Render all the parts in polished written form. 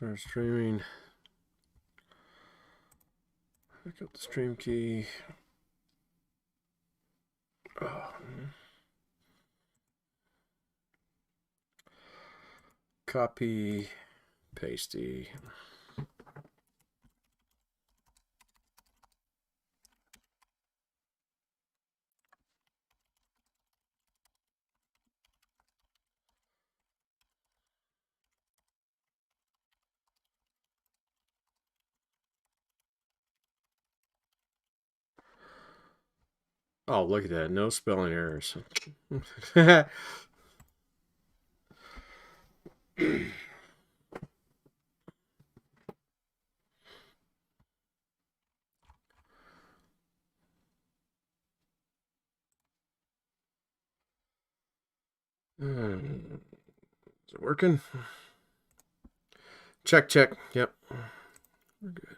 Start streaming. Pick up the stream key. Oh. Copy, pasty. Oh, look at that. No spelling errors. Is it working? Check, check. Yep. We're good.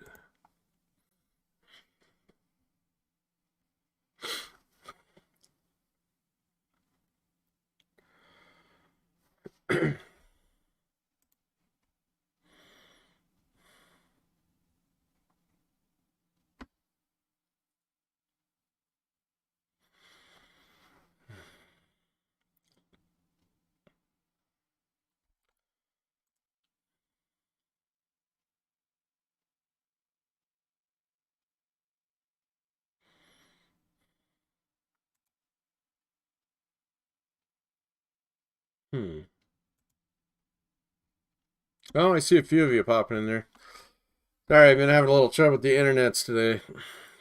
Oh, I see a few of you popping in there. Sorry, I've been having a little trouble with the internets today.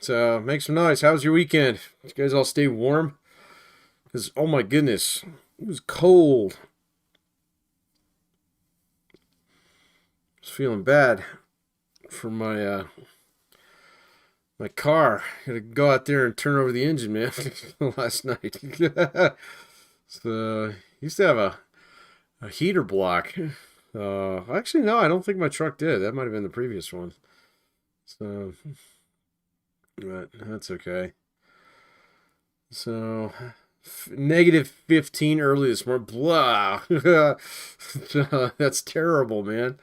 So make some noise. How was your weekend? Did you guys all stay warm? Because, oh my goodness, it was cold. I was feeling bad for my my car. Had to go out there and turn over the engine, man, last night. So, used to have a heater block. Actually, no, I don't think my truck did. That might have been the previous one. So, but that's okay. So, negative 15 early this morning. Blah. That's terrible, man.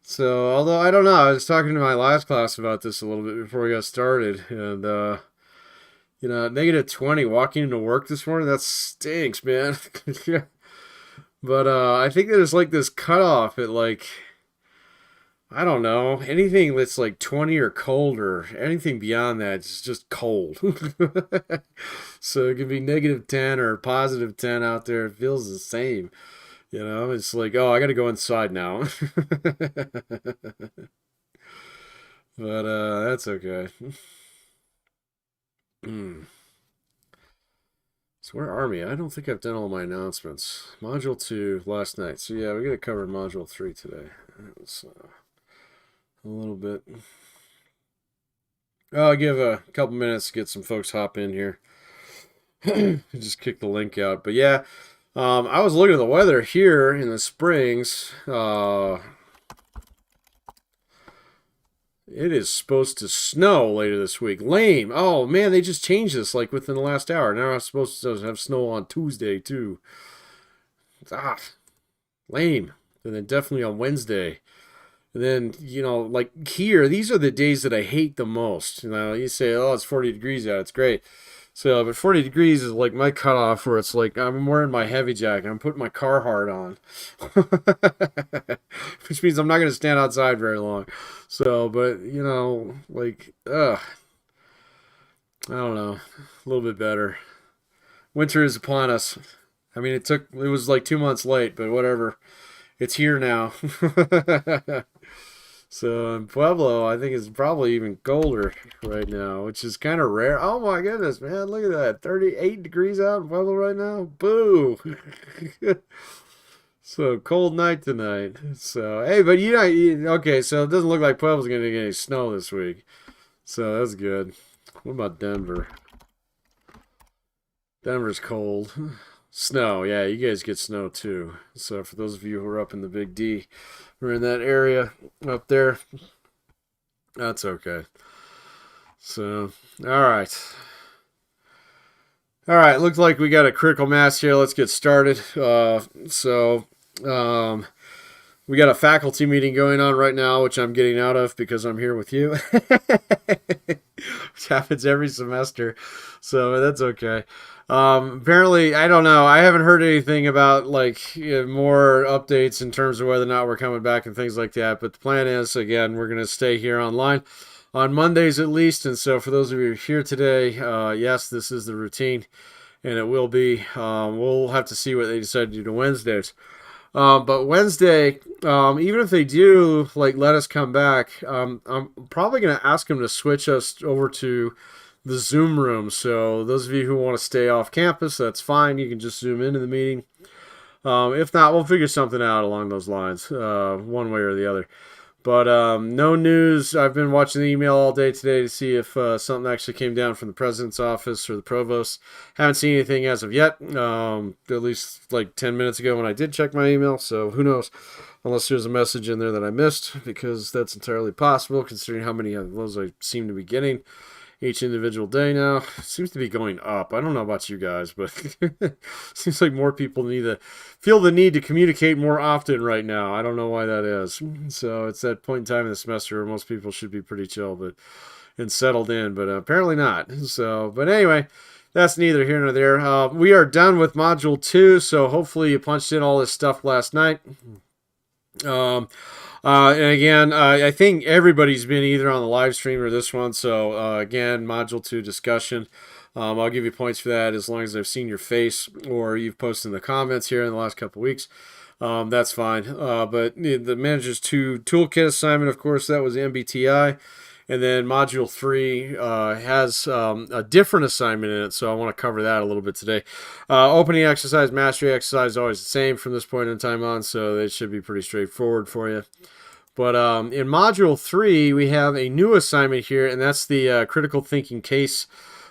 So, although I don't know, I was talking to my last class about this a little bit before we got started, and negative 20 walking into work this morning, that stinks, man. But I think there's like this cutoff at like, I don't know, anything that's like 20 or colder, anything beyond that is just cold. So it can be negative 10 or positive 10 out there. It feels the same. It's like, oh, I got to go inside now. But that's okay. So where are we? I don't think I've done all my announcements. Module 2 last night. So yeah, we got to cover Module 3 today. That was a little bit. I'll give a couple minutes to get some folks hop in here. Just kick the link out. But yeah, I was looking at the weather here in the Springs. It is supposed to snow later this week. Lame. Oh, man, they just changed this like within the last hour. Now I'm supposed to have snow on Tuesday, too. Lame. And then definitely on Wednesday. And then, like here, these are the days that I hate the most. You say, oh, it's 40 degrees out. It's great. So, but 40 degrees is like my cutoff where it's like I'm wearing my heavy jacket. I'm putting my Carhartt on. Which means I'm not going to stand outside very long. So, but, like, I don't know. A little bit better. Winter is upon us. I mean, it was like 2 months late, but whatever. It's here now. So in Pueblo, I think it's probably even colder right now, which is kind of rare. Oh my goodness, man, look at that. 38 degrees out in Pueblo right now. Boo. So cold night tonight. So, hey, but okay, so it doesn't look like Pueblo's going to get any snow this week. So that's good. What about Denver? Denver's cold. Snow, yeah, you guys get snow too. So for those of you who are up in the Big D, or in that area up there, that's okay. So, all right. All right, looks like we got a critical mass here. Let's get started. Let's We got a faculty meeting going on right now, which I'm getting out of because I'm here with you. Which I'm getting out of because I'm here with you. Which happens every semester. So that's okay. Apparently, I don't know. I haven't heard anything about more updates in terms of whether or not we're coming back and things like that. But the plan is, again, we're going to stay here online on Mondays at least. And so for those of you here today, yes, this is the routine, and it will be. We'll have to see what they decide to do to Wednesdays. But Wednesday, even if they do let us come back, I'm probably going to ask them to switch us over to the Zoom room. So those of you who want to stay off campus, that's fine. You can just Zoom into the meeting. If not, we'll figure something out along those lines, one way or the other. But no news. I've been watching the email all day today to see if something actually came down from the president's office or the provost. Haven't seen anything as of yet, at least 10 minutes ago when I did check my email. So who knows, unless there's a message in there that I missed, because that's entirely possible considering how many of those I seem to be getting each individual day now. It seems to be going up. I don't know about you guys, but seems like more people feel the need to communicate more often right now. I don't know why that is. So it's that point in time in the semester where most people should be pretty chill and settled in, but apparently not. So, but anyway, that's neither here nor there. We are done with Module 2, so hopefully you punched in all this stuff last night. And again, I think everybody's been either on the live stream or this one. So again, Module 2 discussion. I'll give you points for that as long as I've seen your face or you've posted in the comments here in the last couple of weeks. That's fine. But the Manager's 2 Toolkit assignment, of course, that was MBTI. And then Module 3 has a different assignment in it, so I want to cover that a little bit today. Opening exercise, mastery exercise, always the same from this point in time on, so it should be pretty straightforward for you. But in Module 3, we have a new assignment here, and that's the critical thinking case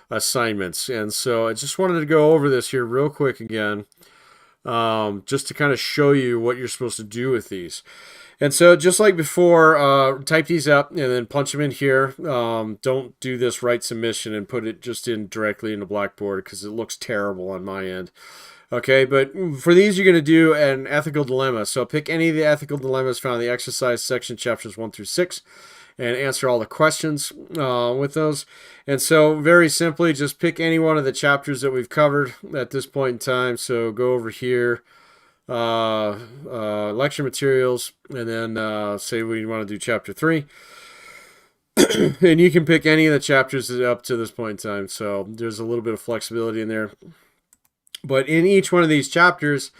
assignments. And so I just wanted to go over this here real quick again, just to kind of show you what you're supposed to do with these. And so just like before, type these up and then punch them in here. Don't do this right submission and put it just in directly into Blackboard because it looks terrible on my end. Okay, but for these, you're going to do an ethical dilemma. So pick any of the ethical dilemmas found in the exercise section, chapters 1 through 6, and answer all the questions with those. And so very simply, just pick any one of the chapters that we've covered at this point in time. So go over here. Lecture materials, and then say we want to do chapter 3. And you can pick any of the chapters up to this point in time, so there's a little bit of flexibility in there. But in each one of these chapters,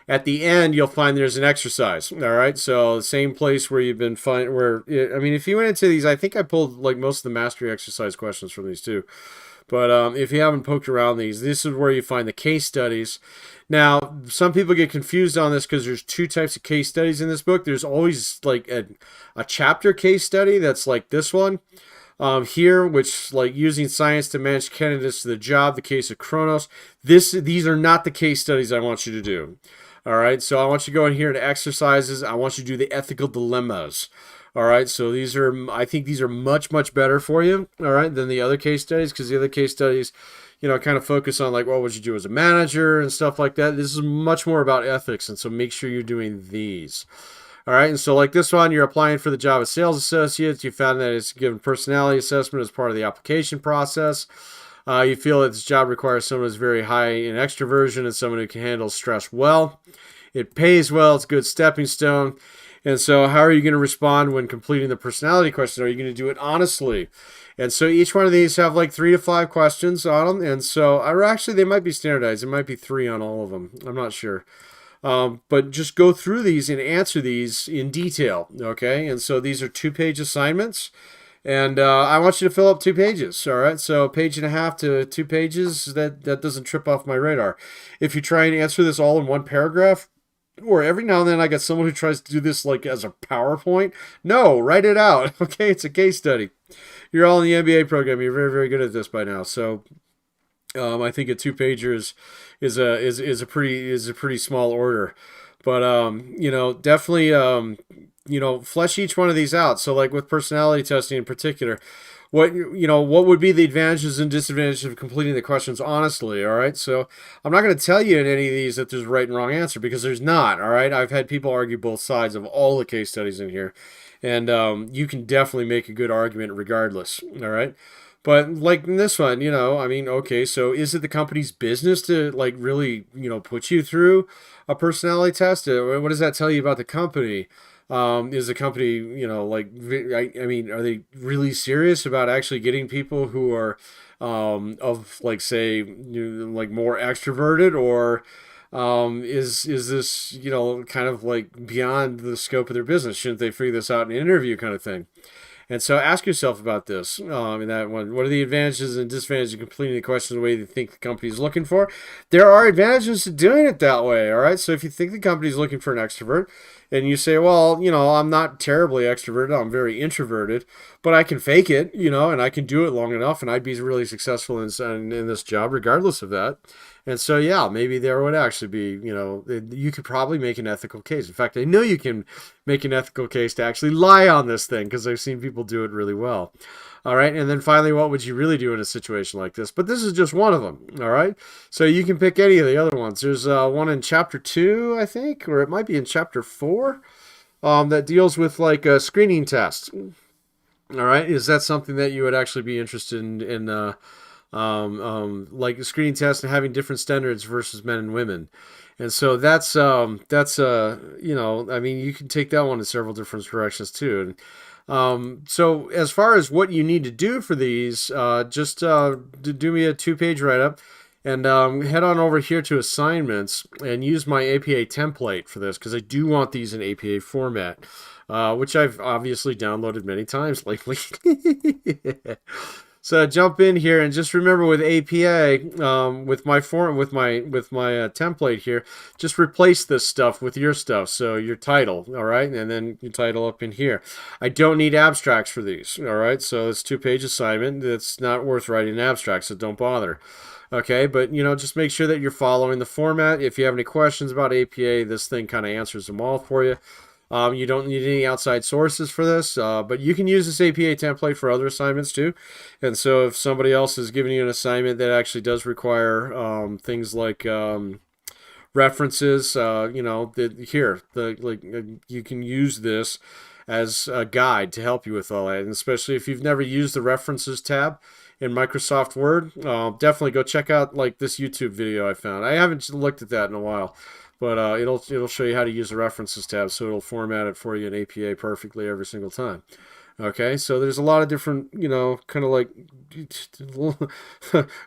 at the end, you'll find there's an exercise. All right, so the same place where you've been if you went into these, I think I pulled most of the mastery exercise questions from these too. But if you haven't poked around these, this is where you find the case studies. Now, some people get confused on this because there's 2 types of case studies in this book. There's always a chapter case study that's like this one here, which using science to manage candidates to the job, the case of Kronos. These are not the case studies I want you to do. All right, so I want you to go in here into exercises. I want you to do the ethical dilemmas. All right, so I think these are much, much better for you, all right, than the other case studies, because the other case studies, kind of focus on what would you do as a manager and stuff like that. This is much more about ethics, and so make sure you're doing these. All right, and so like this one, you're applying for the job of sales associate. You found that it's given personality assessment as part of the application process. You feel that this job requires someone who's very high in extroversion and someone who can handle stress well. It pays well. It's a good stepping stone. And so how are you going to respond when completing the personality question? Are you going to do it honestly? And so each one of these have 3 to 5 questions on them. And so actually they might be standardized. It might be 3 on all of them. I'm not sure. But just go through these and answer these in detail. Okay. And so these are 2-page assignments. And I want you to fill up 2 pages. All right. So 1.5 pages to 2 pages, that doesn't trip off my radar. If you try and answer this all in one paragraph, or every now and then I get someone who tries to do this as a PowerPoint. No, write it out. Okay, it's a case study. You're all in the MBA program. You're very, very good at this by now. So I think a 2-pager is a pretty small order. But definitely flesh each one of these out. So like with personality testing in particular, what would be the advantages and disadvantages of completing the questions honestly? All right. So I'm not going to tell you in any of these that there's a right and wrong answer, because there's not. All right. I've had people argue both sides of all the case studies in here, and you can definitely make a good argument regardless. All right. But like in this one, okay, so is it the company's business to like really, put you through a personality test? What does that tell you about the company? Is the company, I mean, are they really serious about actually getting people who are of like, say, like more extroverted, or is this, kind of like beyond the scope of their business? Shouldn't they figure this out in an interview kind of thing? And so ask yourself about this in that one. What are the advantages and disadvantages of completing the questions the way you think the company is looking for? There are advantages to doing it that way, all right? So if you think the company is looking for an extrovert, and you say, well, I'm not terribly extroverted, I'm very introverted, but I can fake it, and I can do it long enough, and I'd be really successful in this job regardless of that. And so, yeah, maybe there would actually be, you could probably make an ethical case. In fact, I know you can make an ethical case to actually lie on this thing, because I've seen people do it really well. All right. And then finally, what would you really do in a situation like this? But this is just one of them. All right. So you can pick any of the other ones. There's one in chapter 2, I think, or it might be in chapter 4, that deals with like a screening test. All right. Is that something that you would actually be interested in like a screening test and having different standards versus men and women? And so that's I mean, you can take that one in several different directions too. And so as far as what you need to do for these, just do me a 2-page write-up, and head on over here to assignments and use my APA template for this, because I do want these in APA format, which I've obviously downloaded many times lately. So jump in here and just remember with APA, with my template here, just replace this stuff with your stuff. So your title, all right, and then your title up in here. I don't need abstracts for these, all right. So it's 2-page assignment. It's not worth writing abstracts, so don't bother. Okay, but just make sure that you're following the format. If you have any questions about APA, this thing kind of answers them all for you. You don't need any outside sources for this, but you can use this APA template for other assignments too. And so if somebody else is giving you an assignment that actually does require things like references, you can use this as a guide to help you with all that. And especially if you've never used the references tab in Microsoft Word, definitely go check out like this YouTube video I found. I haven't looked at that in a while, but it'll show you how to use the references tab, so it'll format it for you in APA perfectly every single time. Okay, so there's a lot of different, kind of like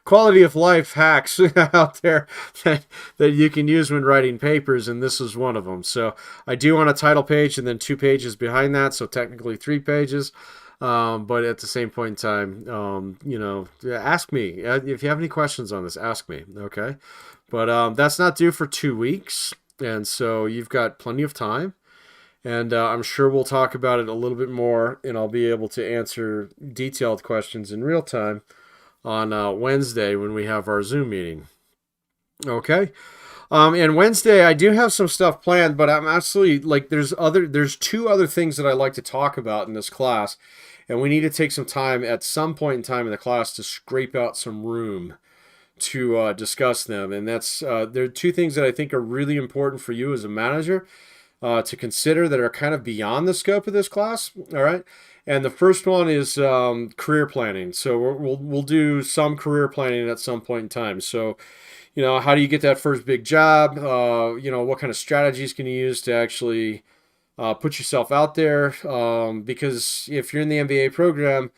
quality of life hacks out there that you can use when writing papers, and this is one of them. So I do want a title page and then 2 pages behind that, so technically 3 pages. But at the same point in time, ask me. If you have any questions on this, ask me, okay? But that's not due for 2 weeks, and so you've got plenty of time. And I'm sure we'll talk about it a little bit more, and I'll be able to answer detailed questions in real time on Wednesday when we have our Zoom meeting. Okay? And Wednesday, I do have some stuff planned, but I'm actually, like, there's 2 other things that I like to talk about in this class, and we need to take some time at some point in time in the class to scrape out some room to discuss them. And that's there are 2 things that I think are really important for you as a manager to consider that are kind of beyond the scope of this class. All right. And the first one is career planning. So we'll do some career planning at some point in time. So, how do you get that first big job? What kind of strategies can you use to actually put yourself out there? Because if you're in the MBA program,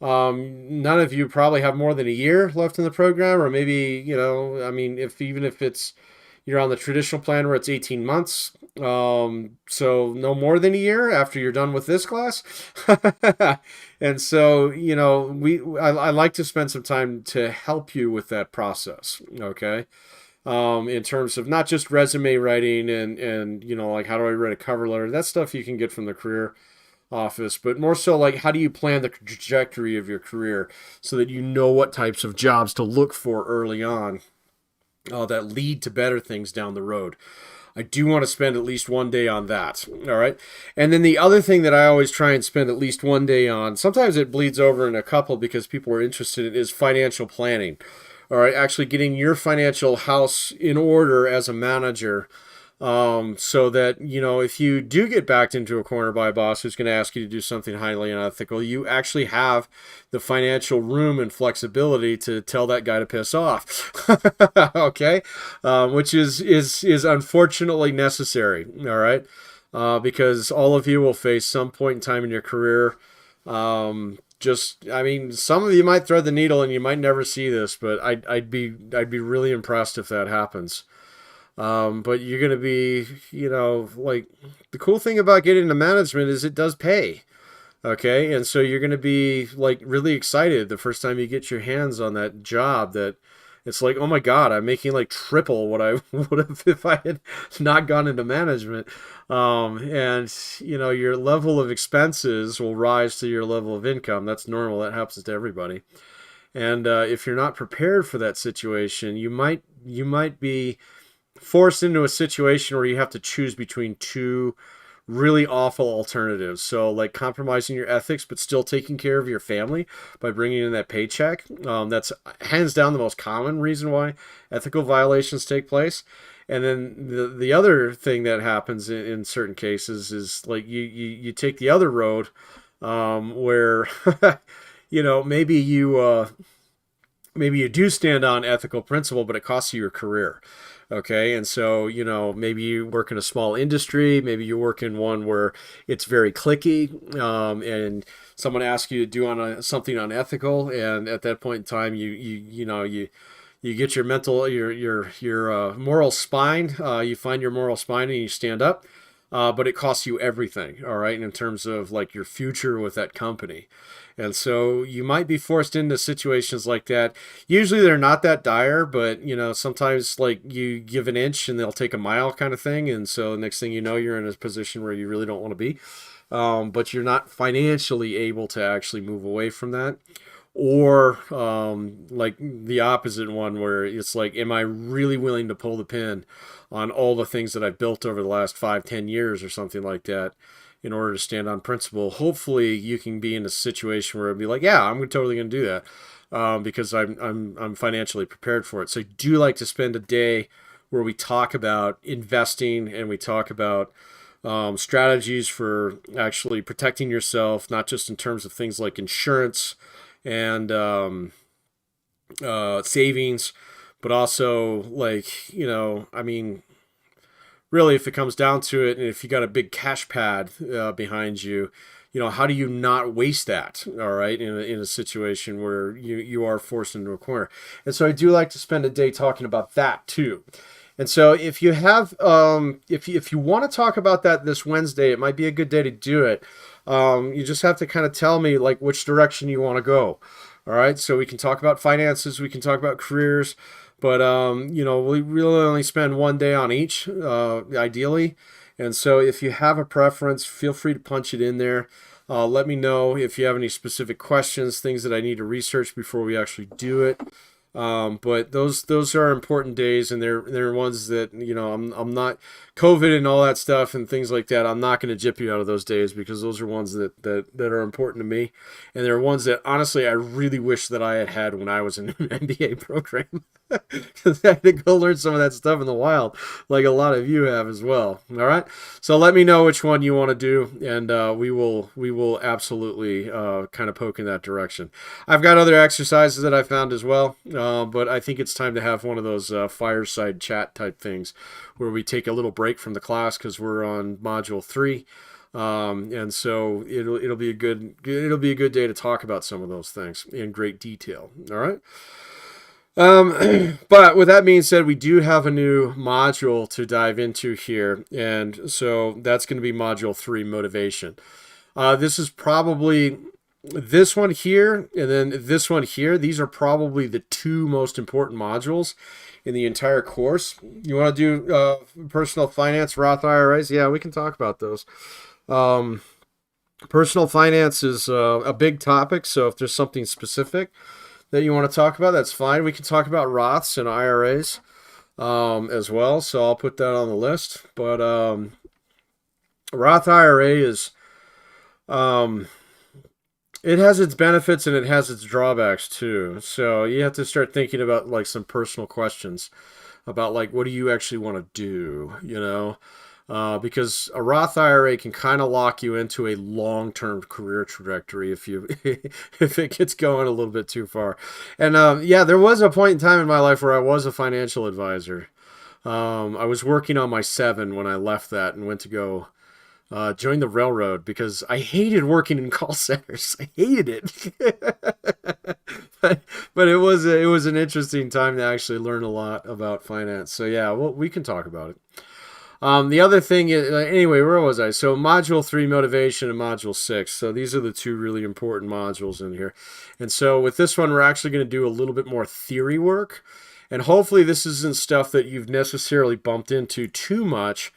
none of you probably have more than a year left in the program, or maybe, even if you're on the traditional plan where it's 18 months. So no more than a year after you're done with this class. And so, I like to spend some time to help you with that process. Okay. In terms of not just resume writing and like how do I write a cover letter, that stuff you can get from the career office, but more so like how do you plan the trajectory of your career so that you know what types of jobs to look for early on that lead to better things down the road. I do want to spend at least one day on that. All right. And then the other thing that I always try and spend at least one day on, sometimes it bleeds over in a couple because people are interested in, is financial planning. All right. Actually getting your financial house in order as a manager. So that, if you do get backed into a corner by a boss who's going to ask you to do something highly unethical, you actually have the financial room and flexibility to tell that guy to piss off. Okay. Which is unfortunately necessary. All right. Because all of you will face some point in time in your career. Some of you might thread the needle and you might never see this, but I'd be really impressed if that happens. But you're going to be, like the cool thing about getting into management is it does pay. Okay. And so you're going to be like really excited the first time you get your hands on that job, that it's like, oh my God, I'm making like triple what I would have if I had not gone into management. Your level of expenses will rise to your level of income. That's normal. That happens to everybody. And if you're not prepared for that situation, you might be forced into a situation where you have to choose between two really awful alternatives. So like compromising your ethics, but still taking care of your family by bringing in that paycheck. That's hands down the most common reason why ethical violations take place. And then the other thing that happens in certain cases is like you take the other road, where, maybe you do stand on ethical principle, but it costs you your career. Okay. And so, maybe you work in a small industry, maybe you work in one where it's very cliquey, and someone asks you to do something unethical. And at that point in time, you get your mental, your moral spine, you find your moral spine and you stand up. But it costs you everything. All right. In terms of like your future with that company. And so you might be forced into situations like that. Usually they're not that dire, but sometimes like you give an inch and they'll take a mile kind of thing. And so next thing you know, you're in a position where you really don't want to be, but you're not financially able to actually move away from that. Or like the opposite one where it's like, am I really willing to pull the pin on all the things that I've built over the last 5-10 years or something like that, in order to stand on principle? Hopefully you can be in a situation where it'd be like, yeah, I'm totally going to do that, because I'm financially prepared for it. So I do like to spend a day where we talk about investing and we talk about strategies for actually protecting yourself, not just in terms of things like insurance and savings, but also like, really, if it comes down to it, and if you got a big cash pad behind you, how do you not waste that? All right, in a situation where you are forced into a corner. And so I do like to spend a day talking about that too. And so if you have, if you want to talk about that this Wednesday, it might be a good day to do it. You just have to kind of tell me like which direction you want to go. All right, so we can talk about finances, we can talk about careers. But, we really only spend one day on each, ideally. And so if you have a preference, feel free to punch it in there. Let me know if you have any specific questions, things that I need to research before we actually do it. But those are important days, and they're ones that, I'm not COVID and all that stuff and things like that. I'm not going to jip you out of those days, because those are ones that are important to me. And they're ones that honestly, I really wish that I had when I was in an MBA program. Because I had to go learn some of that stuff in the wild, like a lot of you have as well. All right. So let me know which one you want to do, and we will absolutely kind of poke in that direction. I've got other exercises that I found as well, but I think it's time to have one of those fireside chat type things where we take a little break from the class because we're on module 3. And so it'll be a good day to talk about some of those things in great detail. All right. But with that being said, we do have a new module to dive into here. And so that's going to be module 3, motivation. This is probably this one here, and then this one here. These are probably the 2 most important modules in the entire course. You want to do personal finance, Roth IRAs? Yeah, we can talk about those. Personal finance is a big topic, so if there's something specific that you want to talk about, that's fine. We can talk about Roths and IRAs. as well. So I'll put that on the list. But Roth IRA is um, it has its benefits and it has its drawbacks too. So you have to start thinking about like some personal questions about like what do you actually want to do, because a Roth IRA can kind of lock you into a long-term career trajectory if you if it gets going a little bit too far. And yeah, there was a point in time in my life where I was a financial advisor. I was working on my seven when I left that and went to go join the railroad because I hated working in call centers. I hated it. but it was an interesting time to actually learn a lot about finance. So yeah, well, we can talk about it. The other thing is, anyway, where was I? So module 3, motivation, and module 6. So these are the two really important modules in here. And so with this one, we're actually going to do a little bit more theory work. And hopefully this isn't stuff that you've necessarily bumped into too much.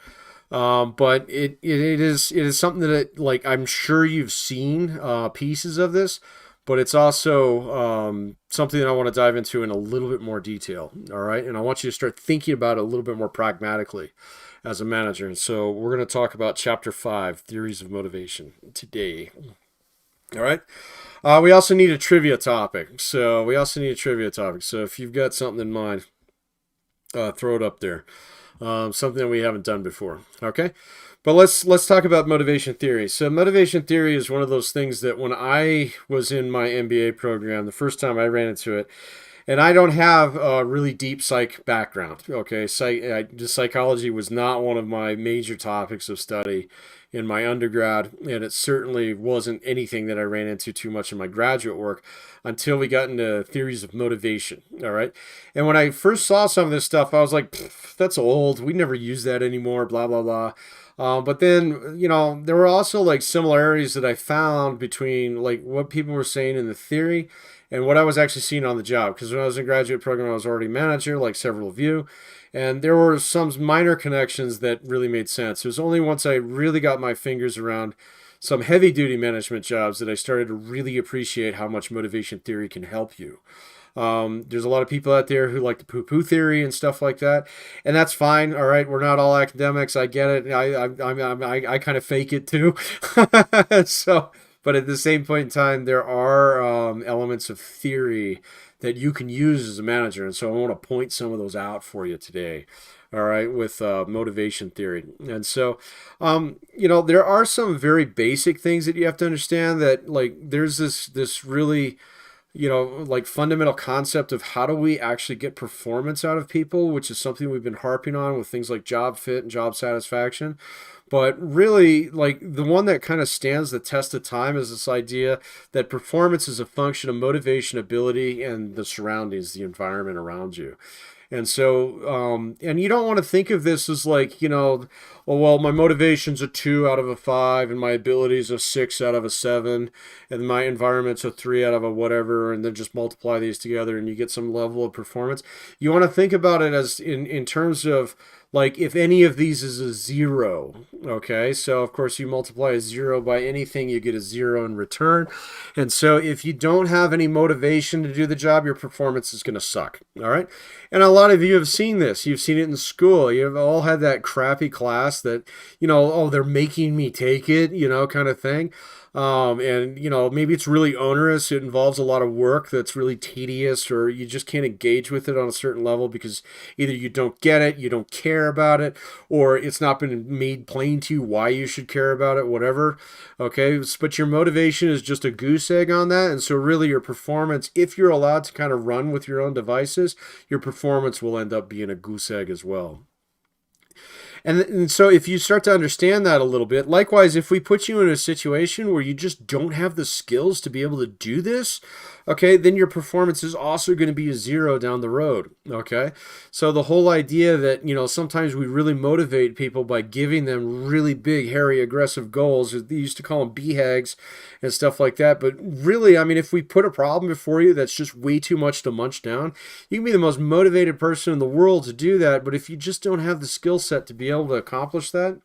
But it is something that like I'm sure you've seen pieces of this, but it's also something that I want to dive into in a little bit more detail. All right, and I want you to start thinking about it a little bit more pragmatically as a manager. And so we're going to talk about Chapter 5, Theories of Motivation, today. All right. We also need a trivia topic. So if you've got something in mind, throw it up there. Something that we haven't done before. Okay, but let's talk about motivation theory. So motivation theory is one of those things that when I was in my MBA program, the first time I ran into it, and I don't have a really deep psych background. Okay, psychology was not one of my major topics of study in my undergrad, and it certainly wasn't anything that I ran into too much in my graduate work until we got into theories of motivation. All right, and when I first saw some of this stuff, I was like, "That's old. We never use that anymore." Blah blah blah. But then, there were also like similarities that I found between like what people were saying in the theory and what I was actually seeing on the job. Because when I was in graduate program, I was already manager, like several of you. And there were some minor connections that really made sense. It was only once I really got my fingers around some heavy duty management jobs that I started to really appreciate how much motivation theory can help you. There's a lot of people out there who like the poo-poo theory and stuff like that, and that's fine. All right, we're not all academics. I get it. I kind of fake it too. So, but at the same point in time, there are elements of theory that you can use as a manager, and so I want to point some of those out for you today. All right, with motivation theory. And so, there are some very basic things that you have to understand that like there's this really like fundamental concept of how do we actually get performance out of people, which is something we've been harping on with things like job fit and job satisfaction. But really, like the one that kind of stands the test of time is this idea that performance is a function of motivation, ability, and the surroundings, the environment around you. And so, and you don't want to think of this as like, oh, well, my motivation's a 2 out of a 5, and my ability's a 6 out of a 7, and my environment's a 3 out of a whatever, and then just multiply these together and you get some level of performance. You want to think about it as in terms of like if any of these is a 0, okay? So of course you multiply a 0 by anything, you get a 0 in return. And so if you don't have any motivation to do the job, your performance is going to suck, all right? And a lot of you have seen this. You've seen it in school. You've all had that crappy class that, oh, they're making me take it, kind of thing. And maybe it's really onerous. It involves a lot of work that's really tedious, or you just can't engage with it on a certain level because either you don't get it, you don't care about it, or it's not been made plain to you why you should care about it, whatever. Okay, but your motivation is just a goose egg on that. And so really your performance, if you're allowed to kind of run with your own devices, your performance will end up being a goose egg as well. And so if you start to understand that a little bit, likewise, if we put you in a situation where you just don't have the skills to be able to do this, okay, then your performance is also going to be a 0 down the road, okay? So the whole idea that, sometimes we really motivate people by giving them really big, hairy, aggressive goals. They used to call them BHAGs and stuff like that. But really, I mean, if we put a problem before you that's just way too much to munch down, you can be the most motivated person in the world to do that. But if you just don't have the skill set to be able to accomplish that,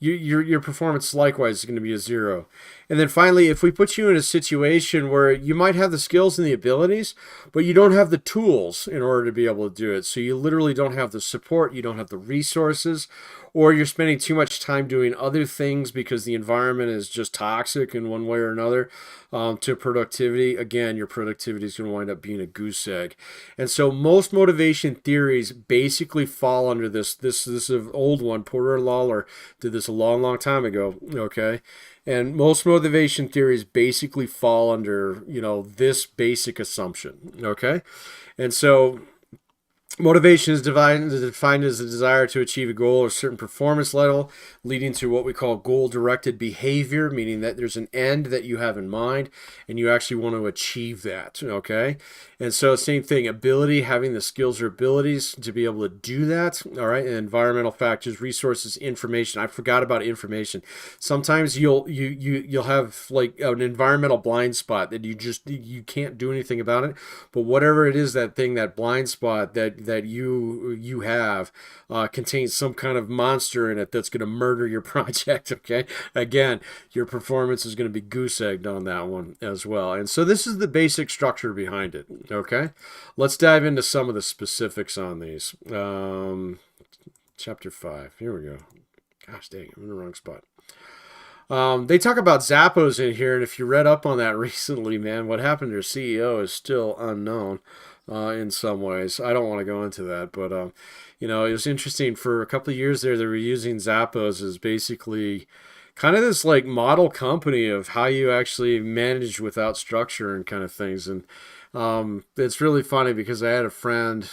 your performance likewise is going to be a 0. And then finally, if we put you in a situation where you might have the skills and the abilities, but you don't have the tools in order to be able to do it, so you literally don't have the support, you don't have the resources, or you're spending too much time doing other things because the environment is just toxic in one way or another, to productivity, again, your productivity is going to wind up being a goose egg. And so most motivation theories basically fall under this is an old one. Porter and Lawler did this a long time ago, okay? And most motivation theories basically fall under, this basic assumption, okay? And so motivation is defined as a desire to achieve a goal or a certain performance level, leading to what we call goal-directed behavior, meaning that there's an end that you have in mind and you actually want to achieve that, okay? And so same thing, ability, having the skills or abilities to be able to do that, all right? And environmental factors, resources, information. I forgot about information. Sometimes you'll have like an environmental blind spot that you can't do anything about it, but whatever it is, that blind spot that you have contains some kind of monster in it that's going to murder your project, okay? Again, your performance is going to be goose-egged on that one as well. And so this is the basic structure behind it, okay? Let's dive into some of the specifics on these. Chapter 5, here we go. Gosh dang, I'm in the wrong spot. They talk about Zappos in here, and if you read up on that recently, man, what happened to their CEO is still unknown. In some ways. I don't want to go into that, but it was interesting. For a couple of years there, they were using Zappos as basically kind of this like model company of how you actually manage without structure and kind of things. And it's really funny because I had a friend.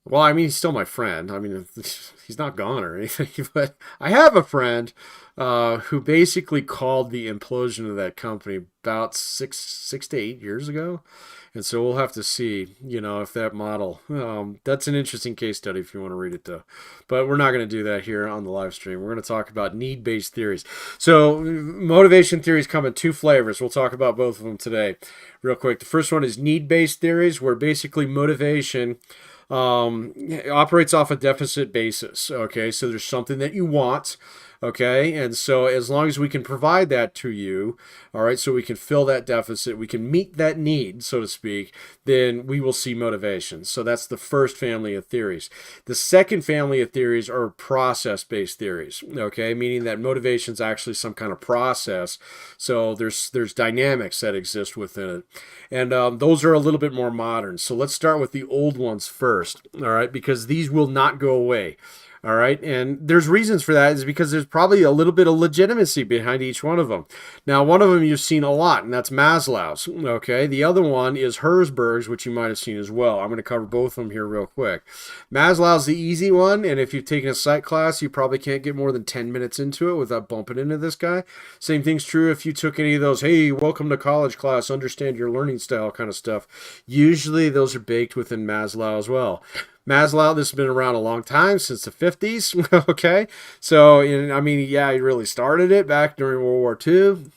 Well, I mean, he's still my friend. I mean, he's not gone or anything, but I have a friend who basically called the implosion of that company about six to 8 years ago. And so we'll have to see, if that model, that's an interesting case study if you want to read it though. But we're not going to do that here on the live stream. We're going to talk about need-based theories. So motivation theories come in 2 flavors. We'll talk about both of them today real quick. The first one is need-based theories, where basically motivation operates off a deficit basis. Okay, so there's something that you want. Okay, and so as long as we can provide that to you, all right, so we can fill that deficit, we can meet that need, so to speak, then we will see motivation. So that's the first family of theories. The second family of theories are process-based theories, okay, meaning that motivation is actually some kind of process. So there's dynamics that exist within it. And those are a little bit more modern. So let's start with the old ones first, all right, because these will not go away. All right. And there's reasons for that, is because there's probably a little bit of legitimacy behind each one of them. Now, one of them you've seen a lot, and that's Maslow's. Okay. The other one is Herzberg's, which you might have seen as well. I'm going to cover both of them here real quick. Maslow's the easy one. And if you've taken a psych class, you probably can't get more than 10 minutes into it without bumping into this guy. Same thing's true if you took any of those, hey, welcome to college class, understand your learning style kind of stuff. Usually those are baked within Maslow as well. Maslow, this has been around a long time, since the 50s, okay? So, he really started it back during World War II,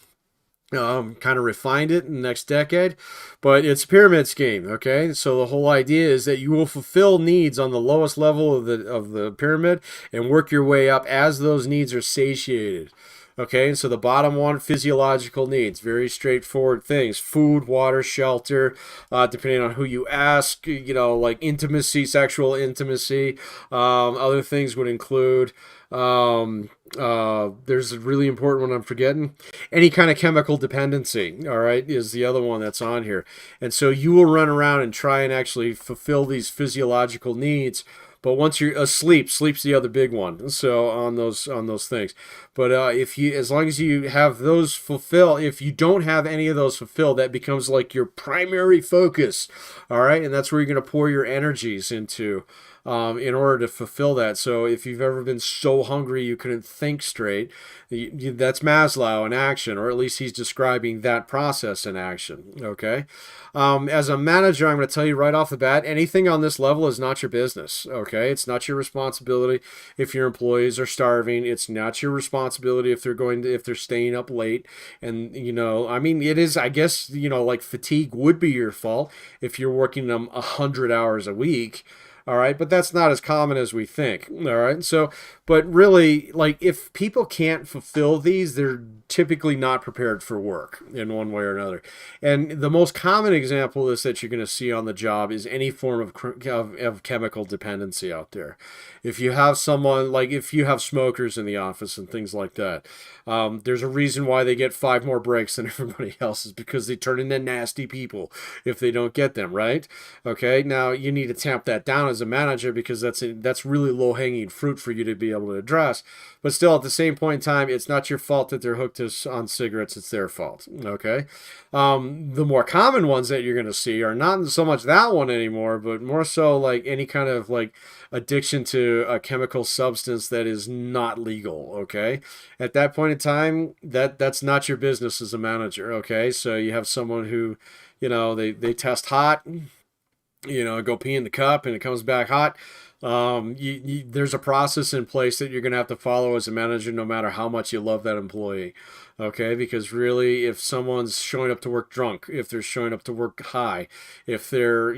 kind of refined it in the next decade, but it's a pyramid scheme, okay? So the whole idea is that you will fulfill needs on the lowest level of the pyramid and work your way up as those needs are satiated. Okay, so the bottom one, physiological needs, very straightforward things: food, water, shelter, depending on who you ask, like intimacy, sexual intimacy. Other things would include, there's a really important one I'm forgetting. Any kind of chemical dependency, all right, is the other one that's on here. And so you will run around and try and actually fulfill these physiological needs. But once you're asleep, sleep's the other big one. So on those things. But as long as you have those fulfilled, if you don't have any of those fulfilled, that becomes like your primary focus. All right, and that's where you're going to pour your energies into. In order to fulfill that. So if you've ever been so hungry you couldn't think straight, that's Maslow in action, or at least he's describing that process in action, okay? As a manager, I'm going to tell you right off the bat, anything on this level is not your business, okay? It's not your responsibility if your employees are starving. It's not your responsibility if they're staying up late. And, it is, I guess, like fatigue would be your fault if you're working them 100 hours a week. All right, but that's not as common as we think. All right, so, but really, like, if people can't fulfill these, they're typically not prepared for work in one way or another. And the most common example of this that you're going to see on the job is any form of chemical dependency out there. If you have someone, like if you have smokers in the office and things like that, there's a reason why they get 5 more breaks than everybody else, is because they turn into nasty people if they don't get them, right? Okay, now you need to tamp that down as a manager, because that's really low hanging fruit for you to be able to address. But still, at the same point in time, it's not your fault that they're hooked on cigarettes. It's their fault. Okay, the more common ones that you're going to see are not so much that one anymore, but more so like any kind of like addiction to a chemical substance that is not legal. Okay, at that point in time, that's not your business as a manager. Okay, so you have someone who, they test hot, go pee in the cup and it comes back hot. There's a process in place that you're going to have to follow as a manager, no matter how much you love that employee. Okay, because really, if someone's showing up to work drunk, if they're showing up to work high, if they're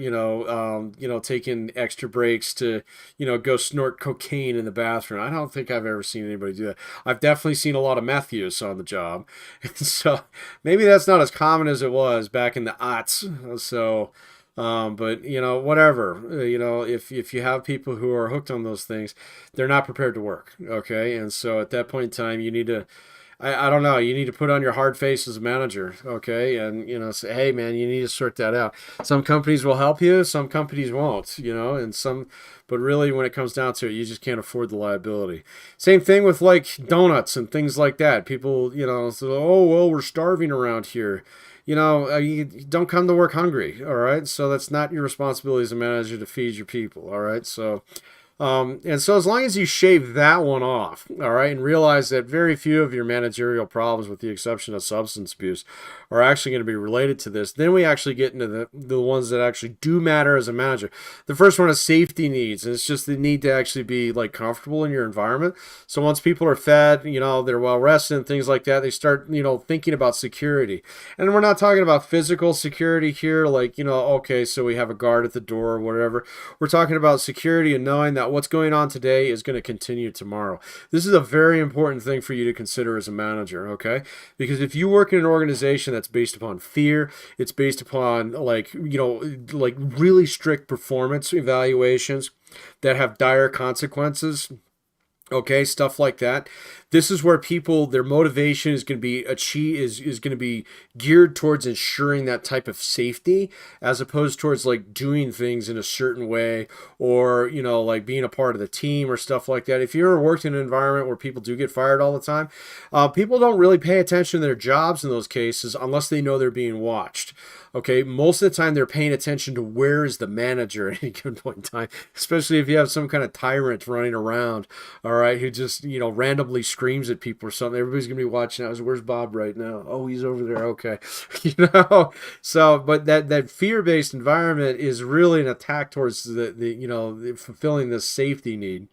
taking extra breaks to go snort cocaine in the bathroom, I don't think I've ever seen anybody do that. I've definitely seen a lot of meth use on the job, and so maybe that's not as common as it was back in the aughts. So. But whatever, if you have people who are hooked on those things, they're not prepared to work. Okay. And so at that point in time, you need to, I don't know, you need to put on your hard face as a manager. Okay. And, say, hey man, you need to sort that out. Some companies will help you. Some companies won't, but really when it comes down to it, you just can't afford the liability. Same thing with like donuts and things like that. People, say, oh, well, we're starving around here. You don't come to work hungry, all right? So that's not your responsibility as a manager to feed your people, all right? So and so as long as you shave that one off, all right, and realize that very few of your managerial problems, with the exception of substance abuse, are actually going to be related to this, then we actually get into the ones that actually do matter as a manager. The first one is safety needs, and it's just the need to actually be like comfortable in your environment. So once people are fed, they're well rested and things like that, they start, thinking about security. And we're not talking about physical security here, like, okay, so we have a guard at the door or whatever. We're talking about security and knowing that what's going on today is going to continue tomorrow. This is a very important thing for you to consider as a manager, okay? Because if you work in an organization that's based upon fear, it's based upon like really strict performance evaluations that have dire consequences, okay, stuff like that. This is where people, their motivation is going to be is going to be geared towards ensuring that type of safety, as opposed towards like doing things in a certain way, or like being a part of the team or stuff like that. If you ever worked in an environment where people do get fired all the time, people don't really pay attention to their jobs in those cases unless they know they're being watched. Okay, most of the time they're paying attention to where is the manager at any given point in time, especially if you have some kind of tyrant running around, all right, who just, randomly screams at people or something. Everybody's going to be watching out. Where's Bob right now? Oh, he's over there. Okay. So, but that fear-based environment is really an attack towards the fulfilling this safety need.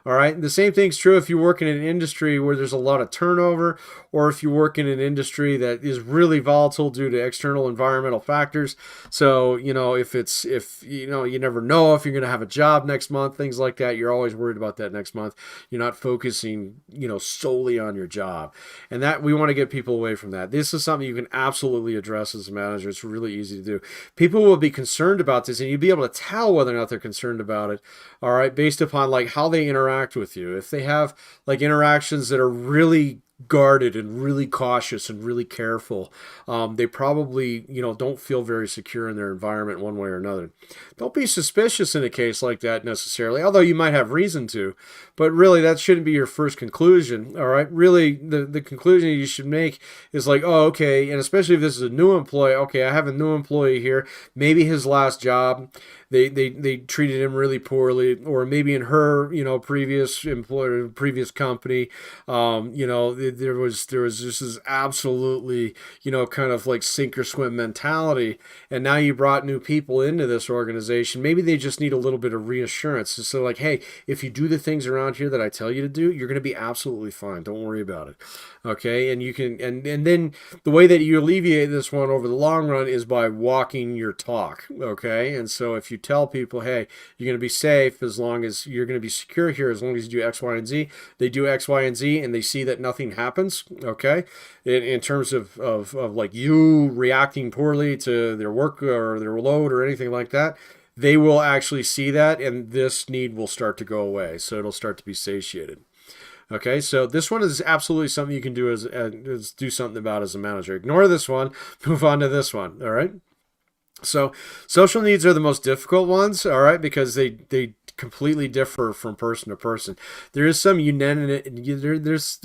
All right. The same thing's true if you work in an industry where there's a lot of turnover, or if you work in an industry that is really volatile due to external environmental factors. So, if you never know if you're going to have a job next month, things like that, you're always worried about that next month. You're not focusing, solely on your job. And that we want to get people away from that. This is something you can absolutely address as a manager. It's really easy to do. People will be concerned about this, and you'll be able to tell whether or not they're concerned about it, all right, based upon like how they interact with you. If they have like interactions that are really guarded and really cautious and really careful, they probably don't feel very secure in their environment one way or another. Don't be suspicious in a case like that necessarily, although you might have reason to, but really that shouldn't be your first conclusion. All right, really the conclusion you should make is like, oh, okay, and especially if this is a new employee, okay, I have a new employee here, maybe his last job they treated him really poorly, or maybe in her previous employer, previous company, there was just this absolutely kind of like sink or swim mentality, and now you brought new people into this organization. Maybe they just need a little bit of reassurance. So like, hey, if you do the things around here that I tell you to do, you're going to be absolutely fine. Don't worry about it. Okay, and you can and then the way that you alleviate this one over the long run is by walking your talk. Okay, and so if you tell people, hey, you're going to be safe as long as you're going to be secure here, as long as you do X, Y, and Z. They do X, Y, and Z, and they see that nothing happens, okay? In terms of like you reacting poorly to their work or their load or anything like that, they will actually see that, and this need will start to go away. So it'll start to be satiated. Okay, so this one is absolutely something you can do as do something about as a manager. Ignore this one, move on to this one. All right. So social needs are the most difficult ones, all right, because they completely differ from person to person. There is some there's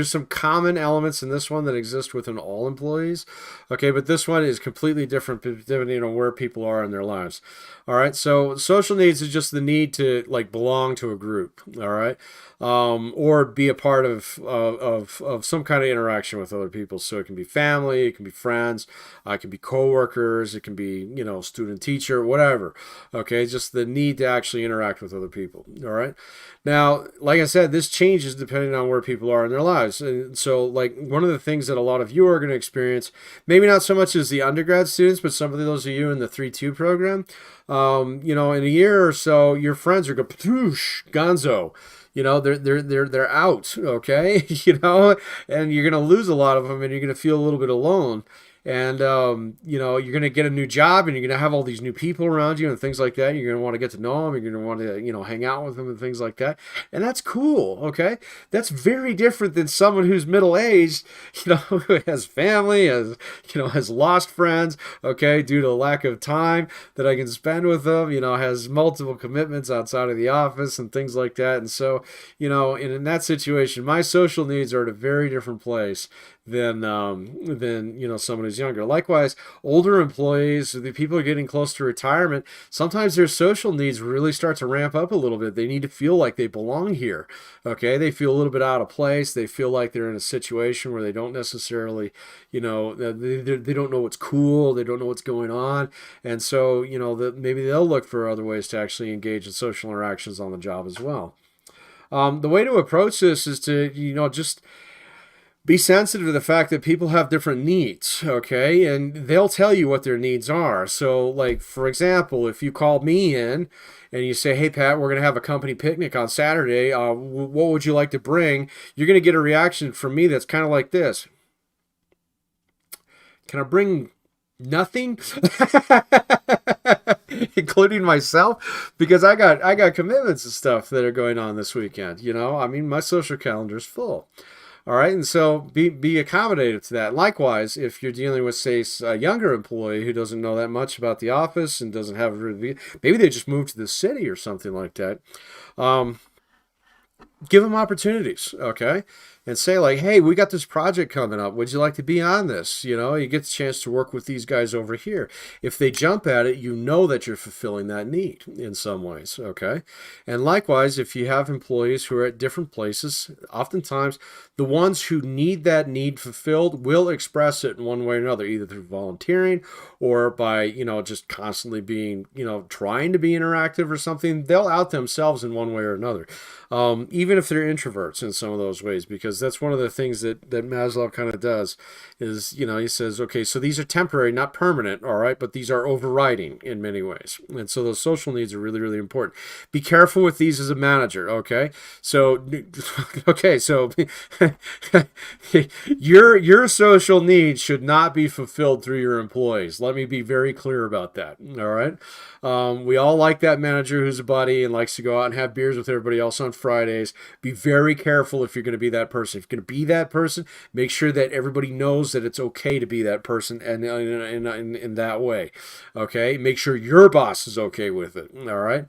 some common elements in this one that exist within all employees, okay, but this one is completely different depending on where people are in their lives. All right, so social needs is just the need to like belong to a group, all right, or be a part of some kind of interaction with other people. So it can be family, it can be friends, it can be coworkers, it can be student teacher, whatever. Okay, just the need to actually interact with other people. All right. Now, like I said, this changes depending on where people are in their lives. And so, like, one of the things that a lot of you are going to experience, maybe not so much as the undergrad students, but some of those of you in the 3-2 program, in a year or so, your friends are going, poosh, gonzo. They're out, okay? And you're going to lose a lot of them, and you're going to feel a little bit alone. And, you're going to get a new job, and you're going to have all these new people around you and things like that. You're going to want to get to know them. You're going to want to, hang out with them and things like that. And that's cool, okay? That's very different than someone who's middle-aged, who has family, has lost friends, okay, due to lack of time that I can spend with them, has multiple commitments outside of the office and things like that. And so, in that situation, my social needs are at a very different place than someone who's younger. Likewise, older employees, the people who are getting close to retirement, sometimes their social needs really start to ramp up a little bit. They need to feel like they belong here. Okay, they feel a little bit out of place. They feel like they're in a situation where they don't necessarily, they don't know what's cool. They don't know what's going on, and so maybe they'll look for other ways to actually engage in social interactions on the job as well. The way to approach this is to just be sensitive to the fact that people have different needs, okay? And they'll tell you what their needs are. So, like, for example, if you call me in and you say, hey, Pat, we're going to have a company picnic on Saturday. What would you like to bring? You're going to get a reaction from me that's kind of like this. Can I bring nothing? Including myself, because I got commitments and stuff that are going on this weekend. My social calendar is full. All right, and so be accommodative to that. Likewise, if you're dealing with, say, a younger employee who doesn't know that much about the office and doesn't have maybe they just moved to the city or something like that, give them opportunities, okay? And say like, hey, we got this project coming up. Would you like to be on this? You get the chance to work with these guys over here. If they jump at it, that you're fulfilling that need in some ways, okay? And likewise, if you have employees who are at different places, oftentimes the ones who need that need fulfilled will express it in one way or another, either through volunteering or by, just constantly being, trying to be interactive or something. They'll out themselves in one way or another, even if they're introverts in some of those ways, because that's one of the things that Maslow kind of does is, he says, okay, so these are temporary, not permanent, all right, but these are overriding in many ways. And so those social needs are really, really important. Be careful with these as a manager, okay? So, your social needs should not be fulfilled through your employees. Let me be very clear about that, all right? We all like that manager who's a buddy and likes to go out and have beers with everybody else on Fridays. Be very careful if you're going to be that person. If you're going to be that person, make sure that everybody knows that it's okay to be that person and in that way. Okay? Make sure your boss is okay with it. All right?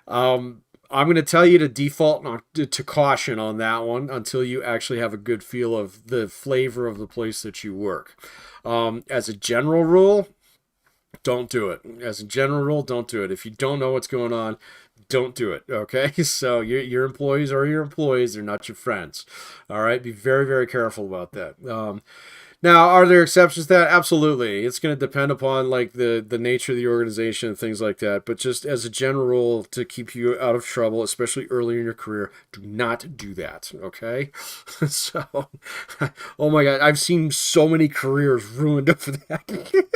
I'm going to tell you to default to caution on that one until you actually have a good feel of the flavor of the place that you work. As a general rule, don't do it. As a general rule, don't do it. If you don't know what's going on, don't do it, okay? So your employees are your employees. They're not your friends, all right? Be very, very careful about that. Now, are there exceptions to that? Absolutely. It's going to depend upon like the nature of the organization and things like that. But just as a general rule, to keep you out of trouble, especially early in your career, do not do that, okay? So, oh my God, I've seen so many careers ruined over that.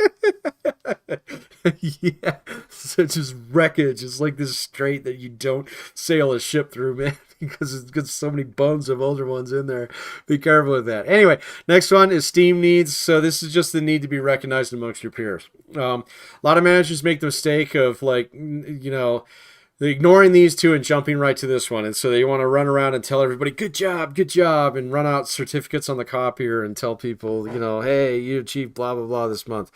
Yeah, so it's just wreckage. It's like this strait that you don't sail a ship through, man, because it's got so many bones of older ones in there. Be careful with that. Anyway, next one is esteem needs. So this is just the need to be recognized amongst your peers. A lot of managers make the mistake of like, ignoring these two and jumping right to this one. And so they want to run around and tell everybody, good job, and run out certificates on the copier and tell people, hey, you achieved blah, blah, blah this month.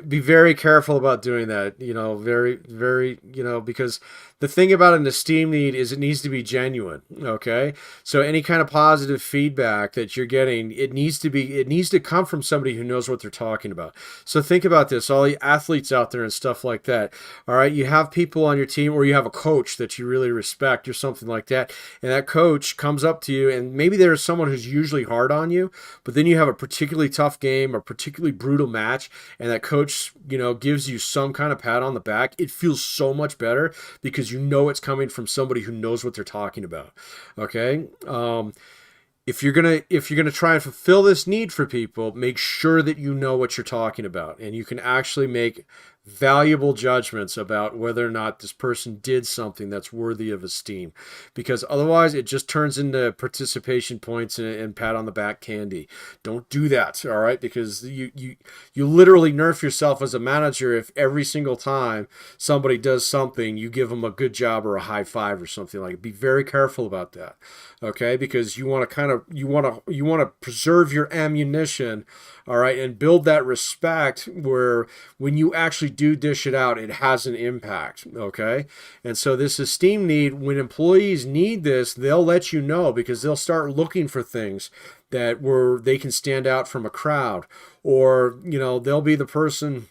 Be very careful about doing that, very, very, because the thing about an esteem need is it needs to be genuine. Okay. So any kind of positive feedback that you're getting, it needs to come from somebody who knows what they're talking about. So think about this, all the athletes out there and stuff like that. All right. You have people on your team, or you have a coach that you really respect or something like that. And that coach comes up to you, and maybe there's someone who's usually hard on you, but then you have a particularly tough game or particularly brutal match, and that coach, gives you some kind of pat on the back. It feels so much better because it's coming from somebody who knows what they're talking about. Okay. If you're gonna try and fulfill this need for people, make sure that you know what you're talking about, and you can actually make valuable judgments about whether or not this person did something that's worthy of esteem, because otherwise it just turns into participation points and pat on the back candy. Don't do that, all right? Because you literally nerf yourself as a manager if every single time somebody does something you give them a good job or a high five or something like that. Be very careful about that, okay? Because you want to preserve your ammunition, all right, and build that respect where when you actually do dish it out, it has an impact, okay? And so this esteem need, when employees need this, they'll let you know, because they'll start looking for things that they can stand out from a crowd, or, they'll be the person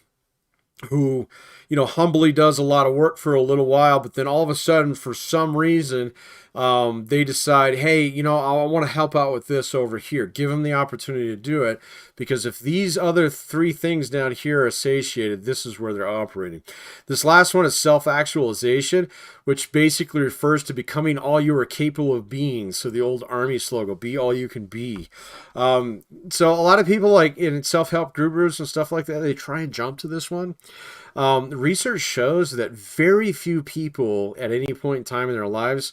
who, humbly does a lot of work for a little while, but then all of a sudden, for some reason, they decide, hey, I want to help out with this over here. Give them the opportunity to do it, because if these other three things down here are satiated, this is where they're operating. This last one is self-actualization, which basically refers to becoming all you are capable of being. So the old Army slogan, be all you can be. So a lot of people, like in self-help gurus and stuff like that, they try and jump to this one. Research shows that very few people at any point in time in their lives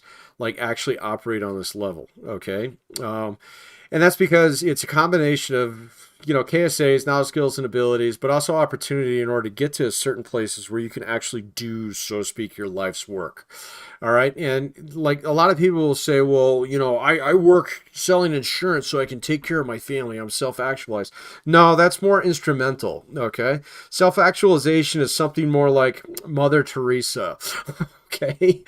actually operate on this level. Okay. And that's because it's a combination of, KSAs, knowledge, skills, and abilities, but also opportunity in order to get to certain places where you can actually do, so to speak, your life's work. All right. And a lot of people will say, well, I work selling insurance so I can take care of my family. I'm self-actualized. No, that's more instrumental. Okay. Self-actualization is something more like Mother Teresa. Okay,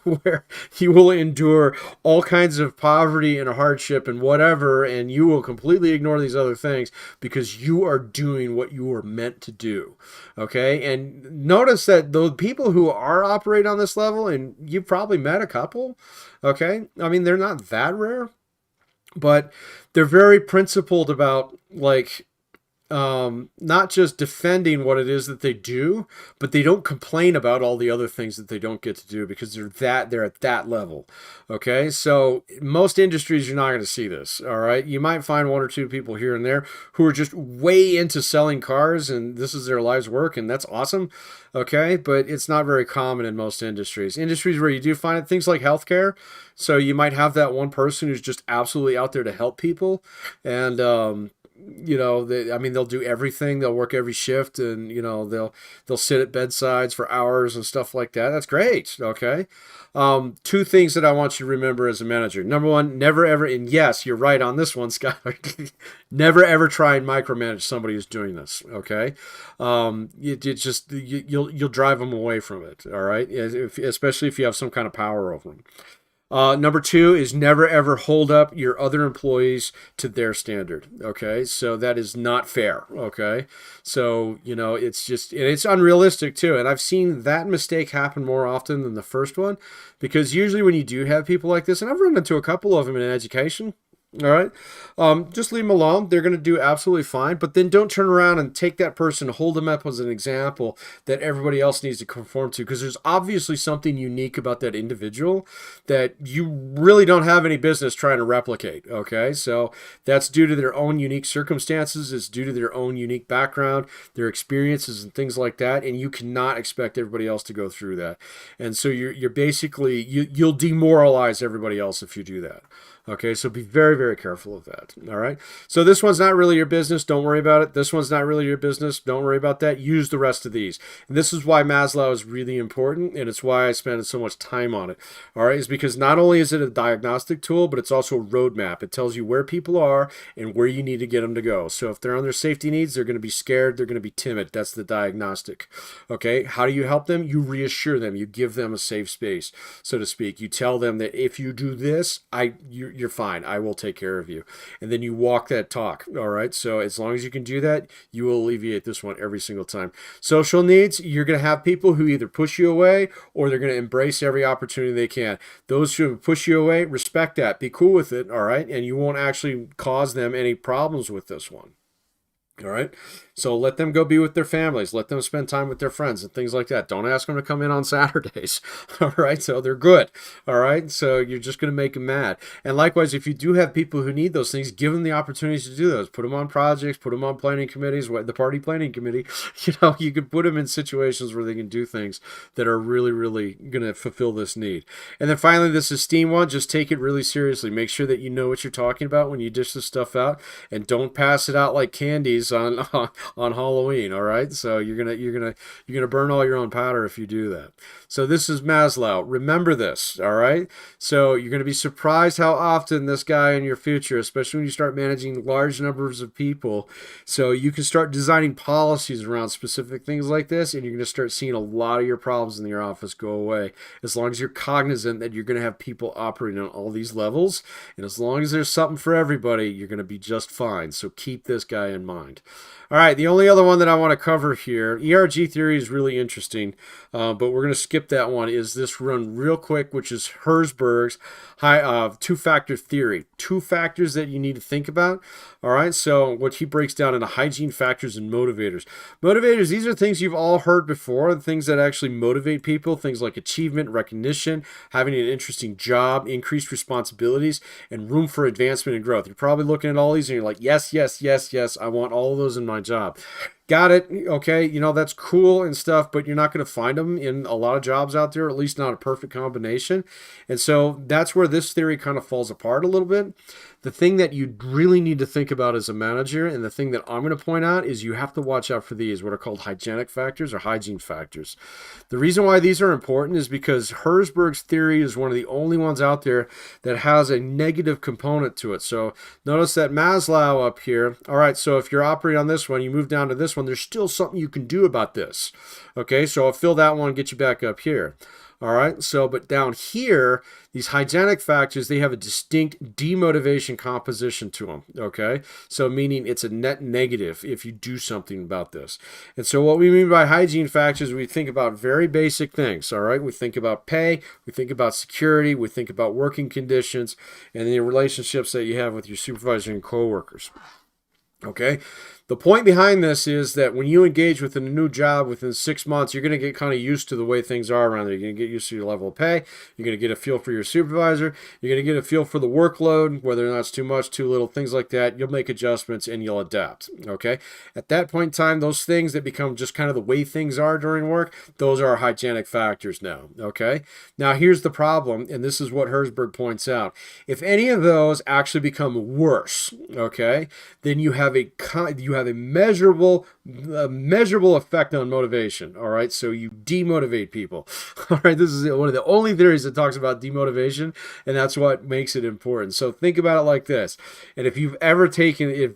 where you will endure all kinds of poverty and hardship and whatever, and you will completely ignore these other things because you are doing what you were meant to do. Okay, and notice that the people who are operating on this level, and you've probably met a couple, okay, I mean, they're not that rare, but they're very principled about not just defending what it is that they do, but they don't complain about all the other things that they don't get to do because they're at that level. Okay. So most industries, you're not going to see this. All right. You might find one or two people here and there who are just way into selling cars and this is their life's work. And that's awesome. Okay. But it's not very common in most industries where you do find it, things like healthcare. So you might have that one person who's just absolutely out there to help people. And, they'll do everything. They'll work every shift, and they'll sit at bedsides for hours and stuff like that. That's great. Okay. Two things that I want you to remember as a manager. Number one, never ever, and yes, you're right on this one, Skylar. Never ever try and micromanage somebody who's doing this. Okay. You'll drive them away from it. All right. Especially if you have some kind of power over them. Number two is never ever hold up your other employees to their standard. Okay. So that is not fair. Okay. So, it's unrealistic too. And I've seen that mistake happen more often than the first one, because usually when you do have people like this, and I've run into a couple of them in education, All right. Just leave them alone. They're going to do absolutely fine. But then don't turn around and take that person, hold them up as an example that everybody else needs to conform to. Because there's obviously something unique about that individual that you really don't have any business trying to replicate. Okay. So that's due to their own unique circumstances. It's due to their own unique background, their experiences, and things like that. And you cannot expect everybody else to go through that. And so you're basically, you'll demoralize everybody else if you do that. Okay, so be very, very careful of that. All right. So this one's not really your business. Don't worry about it. This one's not really your business. Don't worry about that. Use the rest of these. And this is why Maslow is really important, and it's why I spend so much time on it. All right, is because not only is it a diagnostic tool, but it's also a roadmap. It tells you where people are and where you need to get them to go. So if they're on their safety needs, they're going to be scared. They're going to be timid. That's the diagnostic. Okay. How do you help them? You reassure them. You give them a safe space, so to speak. You tell them that if you do this, you're fine. I will take care of you. And then you walk that talk. All right. So as long as you can do that, you will alleviate this one every single time. Social needs, you're going to have people who either push you away or they're going to embrace every opportunity they can. Those who push you away, respect that. Be cool with it. All right. And you won't actually cause them any problems with this one. All right. So let them go be with their families. Let them spend time with their friends and things like that. Don't ask them to come in on Saturdays. All right. So they're good. All right. So you're just going to make them mad. And likewise, if you do have people who need those things, give them the opportunities to do those. Put them on projects, put them on planning committees, the party planning committee. You can put them in situations where they can do things that are really, really going to fulfill this need. And then finally, this esteem one, just take it really seriously. Make sure that you know what you're talking about when you dish this stuff out, and don't pass it out like candies on Halloween. All right, so you're gonna burn all your own powder if you do that. So this is Maslow. Remember this. All right, so you're gonna be surprised how often this guy in your future, especially when you start managing large numbers of people, so you can start designing policies around specific things like this, and you're gonna start seeing a lot of your problems in your office go away, as long as you're cognizant that you're gonna have people operating on all these levels, and as long as there's something for everybody, you're gonna be just fine. So keep this guy in mind. All right, the only other one that I want to cover here, ERG theory is really interesting, but we're going to skip that one, is this run real quick, which is Herzberg's two-factor theory. Two factors that you need to think about. All right, so what he breaks down into hygiene factors and motivators. Motivators, these are things you've all heard before, things that actually motivate people, things like achievement, recognition, having an interesting job, increased responsibilities, and room for advancement and growth. You're probably looking at all these and you're like, yes, yes, yes, yes, I want all of those in my job. Got it. Okay. That's cool and stuff, but you're not going to find them in a lot of jobs out there, at least not a perfect combination. And so that's where this theory kind of falls apart a little bit. The thing that you really need to think about as a manager, and the thing that I'm going to point out, is you have to watch out for these, what are called hygienic factors or hygiene factors. The reason why these are important is because Herzberg's theory is one of the only ones out there that has a negative component to it. So notice that Maslow up here. All right, so if you're operating on this one, you move down to this one, there's still something you can do about this. Okay, so I'll fill that one and get you back up here. All right, so but down here, these hygienic factors, they have a distinct demotivation composition to them, okay? So meaning it's a net negative if you do something about this. And so what we mean by hygiene factors, we think about very basic things, all right? We think about pay, we think about security, we think about working conditions, and the relationships that you have with your supervisor and coworkers. Okay, the point behind this is that when you engage with a new job within 6 months, you're going to get kind of used to the way things are around there. You're going to get used to your level of pay. You're going to get a feel for your supervisor. You're going to get a feel for the workload, whether or not it's too much, too little, things like that. You'll make adjustments and you'll adapt. Okay, at that point in time, those things that become just kind of the way things are during work, those are hygienic factors now. Okay, now here's the problem, and this is what Herzberg points out. If any of those actually become worse, okay, then you have a measurable effect on motivation. All right, so you demotivate people. All right, this is one of the only theories that talks about demotivation, and that's what makes it important. So think about it like this. And if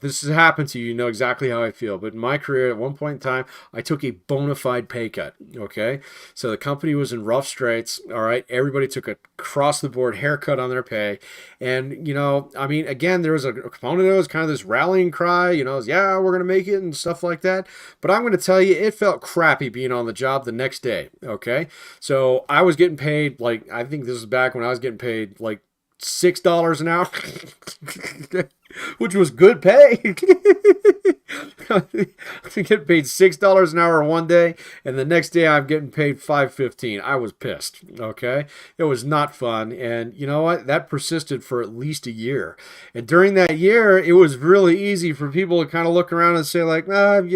this has happened to you, you know exactly how I feel. But in my career, at one point in time, I took a bona fide pay cut. Okay, so the company was in rough straits. All right, everybody took a across the board haircut on their pay, and again, there was a component that was kind of this rallying cry. Yeah, we're going to make it and stuff like that. But I'm going to tell you, it felt crappy being on the job the next day. Okay. So I was getting paid, I think this is back when I was getting paid $6 an hour, which was good pay. I get paid $6 an hour one day, and the next day I'm getting paid $5.15. I was pissed. Okay, it was not fun, and you know what? That persisted for at least a year. And during that year, it was really easy for people to kind of look around and say like, I'm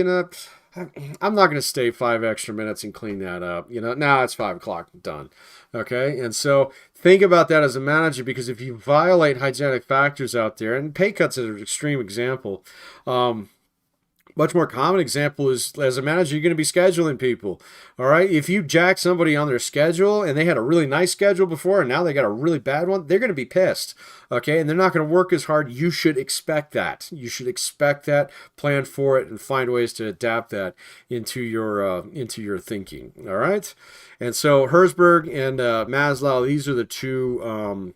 not going to stay 5 extra minutes and clean that up. Now it's 5 o'clock, done. Okay, and so think about that as a manager, because if you violate hygienic factors out there, and pay cuts is an extreme example. Much more common example is, as a manager, you're going to be scheduling people. All right. If you jack somebody on their schedule and they had a really nice schedule before and now they got a really bad one, they're going to be pissed. Okay. And they're not going to work as hard. You should expect that. You should expect that, plan for it, and find ways to adapt that into your thinking. All right. And so Herzberg and Maslow, these are the two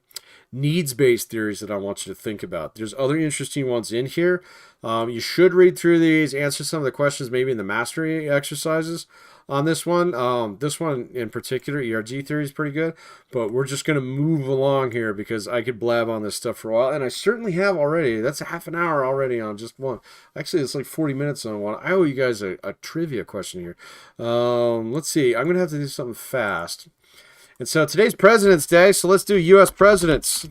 needs-based theories that I want you to think about. There's other interesting ones in here. You should read through these, answer some of the questions maybe in the mastery exercises on this one. This one in particular, ERG theory, is pretty good, but we're just going to move along here because I could blab on this stuff for a while, and I certainly have already. That's a half an hour already on just one. Actually, it's like 40 minutes on one. I owe you guys a trivia question here. Let's see. I'm going to have to do something fast. And so today's President's Day, so let's do U.S. presidents.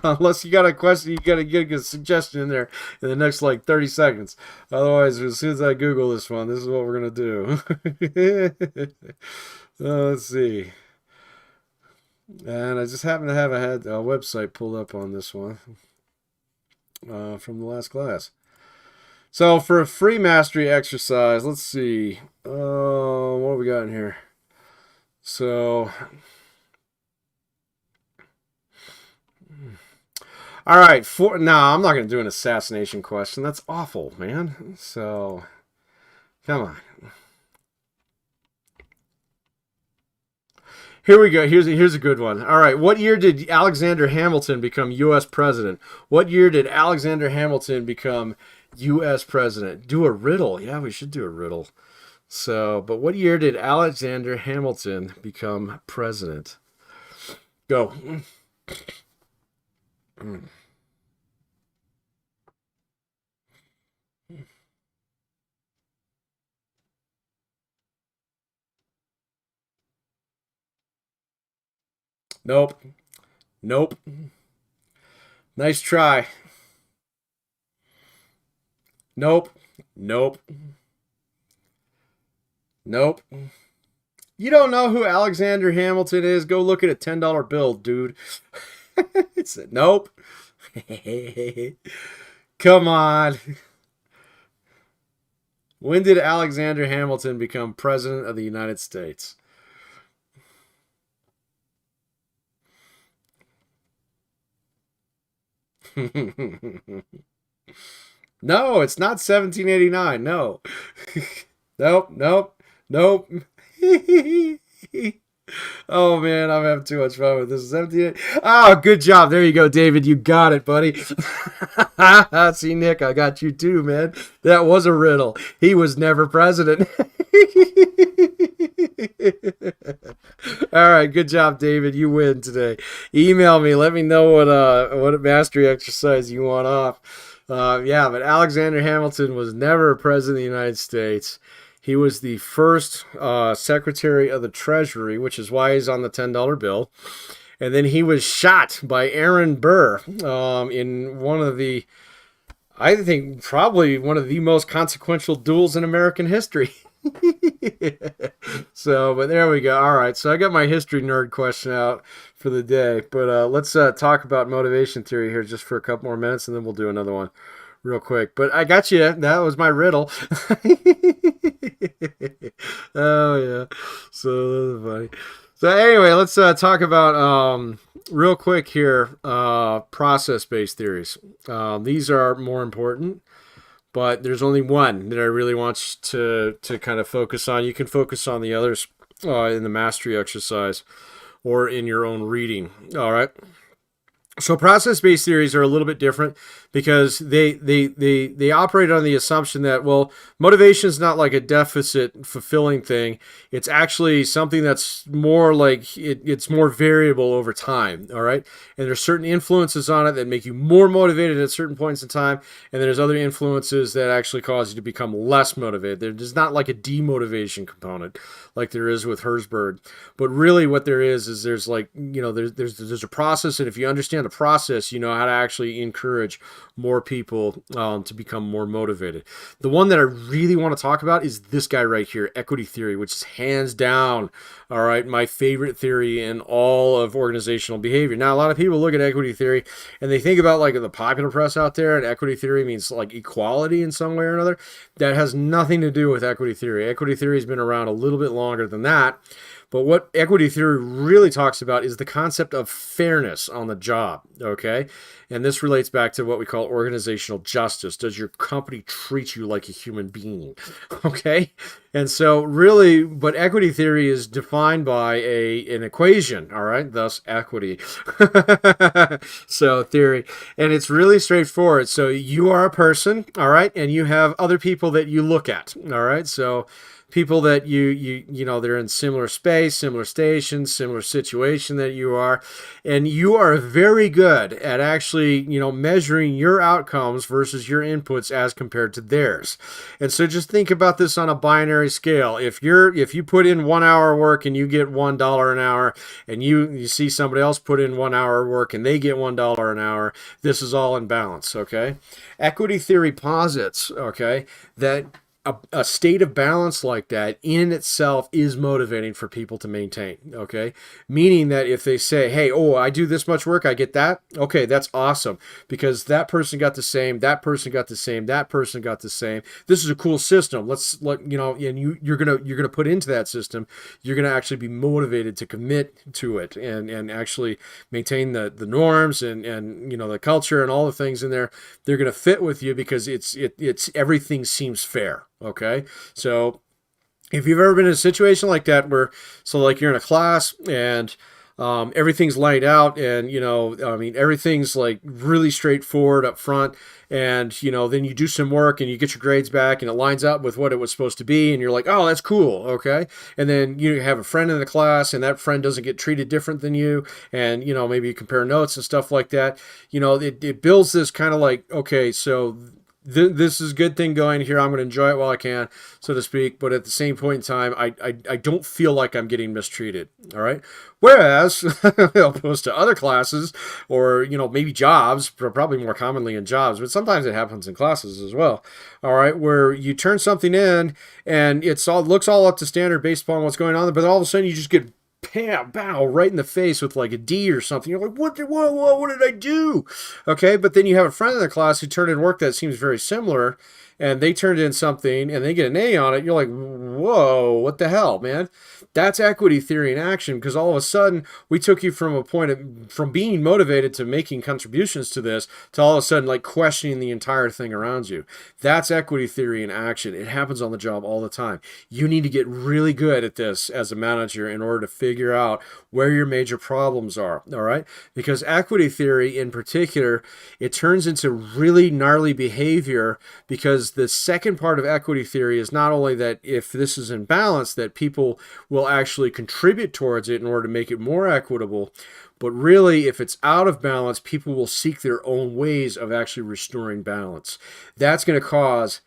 Unless you got a question, you got to get a suggestion in there in the next like 30 seconds. Otherwise, as soon as I Google this one, this is what we're going to do. Let's see. And I just happen to have a website pulled up on this one from the last class. So for a free mastery exercise, let's see. What have we got in here? So, all right. I'm not going to do an assassination question. That's awful, man. So, come on. Here we go. Here's a good one. All right. What year did Alexander Hamilton become U.S. president? What year did Alexander Hamilton become U.S. president? Do a riddle. Yeah, we should do a riddle. So, but what year did Alexander Hamilton become president? Go. Nope. Nope. Nice try. Nope. Nope. Nope. You don't know who Alexander Hamilton is? Go look at a $10 bill, dude. Nope. Come on. When did Alexander Hamilton become president of the United States? No, it's not 1789. No. Nope. Nope. Nope. Oh man, I'm having too much fun with this. 17. Oh, good job. There you go, David. You got it, buddy. See, Nick, I got you too, man. That was a riddle. He was never president. All right, good job, David. You win today. Email me. Let me know what mastery exercise you want off. Yeah, but Alexander Hamilton was never president of the United States. He was the first Secretary of the Treasury, which is why he's on the $10 bill. And then he was shot by Aaron Burr in one of the, I think, probably one of the most consequential duels in American history. So, but there we go. All right, so I got my history nerd question out for the day. But let's talk about motivation theory here just for a couple more minutes, and then we'll do another one real quick. But I got you. That was my riddle. Oh, yeah. So, that's funny. So, anyway, let's talk about, real quick here, process-based theories. These are more important, but there's only one that I really want you to kind of focus on. You can focus on the others in the mastery exercise or in your own reading. All right. So process-based theories are a little bit different because they operate on the assumption that, well, motivation is not like a deficit fulfilling thing. It's actually something that's more like it's more variable over time. All right. And there's certain influences on it that make you more motivated at certain points in time. And there's other influences that actually cause you to become less motivated. There's not like a demotivation component like there is with Herzberg. But really what there is there's like, there's a process. And if you understand the process, you know how to actually encourage more people to become more motivated. The one that I really want to talk about is this guy right here, equity theory, which is hands down, all right, my favorite theory in all of organizational behavior. Now, a lot of people look at equity theory and they think about like the popular press out there, and equity theory means like equality in some way or another. That has nothing to do with equity theory. Equity theory has been around a little bit longer than that. But what equity theory really talks about is the concept of fairness on the job, okay? And this relates back to what we call organizational justice. Does your company treat you like a human being, okay? And so really, but equity theory is defined by an equation, all right? Thus, equity. So theory. And it's really straightforward. So you are a person, all right? And you have other people that you look at, all right? So people that you know, they're in similar space, similar station, similar situation that you are, and you are very good at actually, you know, measuring your outcomes versus your inputs as compared to theirs. And so just think about this on a binary scale. If you put in 1 hour work and you get $1 an hour, and you see somebody else put in 1 hour work and they get $1 an hour, this is all in balance, okay? Equity theory posits, okay, that a state of balance like that in itself is motivating for people to maintain, okay? Meaning that if they say, hey, oh, I do this much work, I get that, okay, that's awesome, because that person got the same, that person got the same, that person got the same. This is a cool system. You know, and you're gonna put into that system, you're gonna actually be motivated to commit to it and actually maintain the norms and you know, the culture and all the things in there. They're gonna fit with you because it's everything seems fair. Okay, so if you've ever been in a situation like that where, so like you're in a class and everything's laid out and, you know, I mean, everything's like really straightforward up front, and, you know, then you do some work and you get your grades back and it lines up with what it was supposed to be, and you're like, oh, that's cool, okay? And then you have a friend in the class and that friend doesn't get treated different than you, and, you know, maybe you compare notes and stuff like that. You know, it builds this kind of like, okay, so this is a good thing going here. I'm going to enjoy it while I can, so to speak. But at the same point in time, I don't feel like I'm getting mistreated. All right. Whereas, opposed to other classes, or, you know, maybe jobs, probably more commonly in jobs, but sometimes it happens in classes as well. All right, where you turn something in and looks all up to standard based upon what's going on, but all of a sudden you just get bow right in the face with like a D or something. You're like, what did I do? Okay, but then you have a friend in the class who turned in work that seems very similar, and they turned in something and they get an A on it. You're like, whoa, what the hell, man? That's equity theory in action, because all of a sudden we took you from from being motivated to making contributions to this to all of a sudden like questioning the entire thing around you. That's equity theory in action. It happens on the job all the time. You need to get really good at this as a manager in order to figure out where your major problems are, all right? Because equity theory in particular, it turns into really gnarly behavior, because the second part of equity theory is not only that if this is in balance, that people will actually contribute towards it in order to make it more equitable, but really if it's out of balance, people will seek their own ways of actually restoring balance. That's going to cause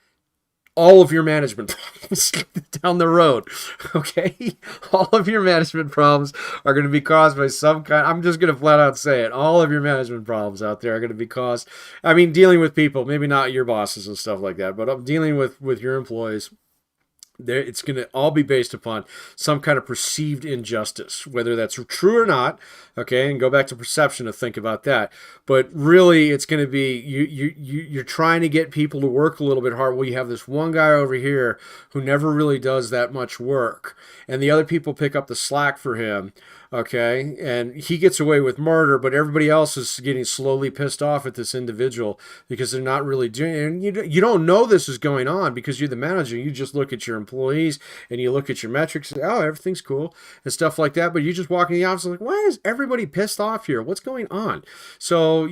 all of your management problems down the road, okay? All of your management problems are going to be caused by some kind, I'm just going to flat out say it, all of your management problems out there are going to be caused, I mean, dealing with people, maybe not your bosses and stuff like that, but I'm dealing with your employees. It's going to all be based upon some kind of perceived injustice, whether that's true or not, okay? And go back to perception to think about that. But really, it's going to be you're trying to get people to work a little bit hard. Well, you have this one guy over here who never really does that much work, and the other people pick up the slack for him. Okay, and he gets away with murder, but everybody else is getting slowly pissed off at this individual because they're not really doing it. And you don't know this is going on because you're the manager. You just look at your employees and you look at your metrics and say, oh, everything's cool and stuff like that. But you just walk in the office like, why is everybody pissed off here? What's going on? So,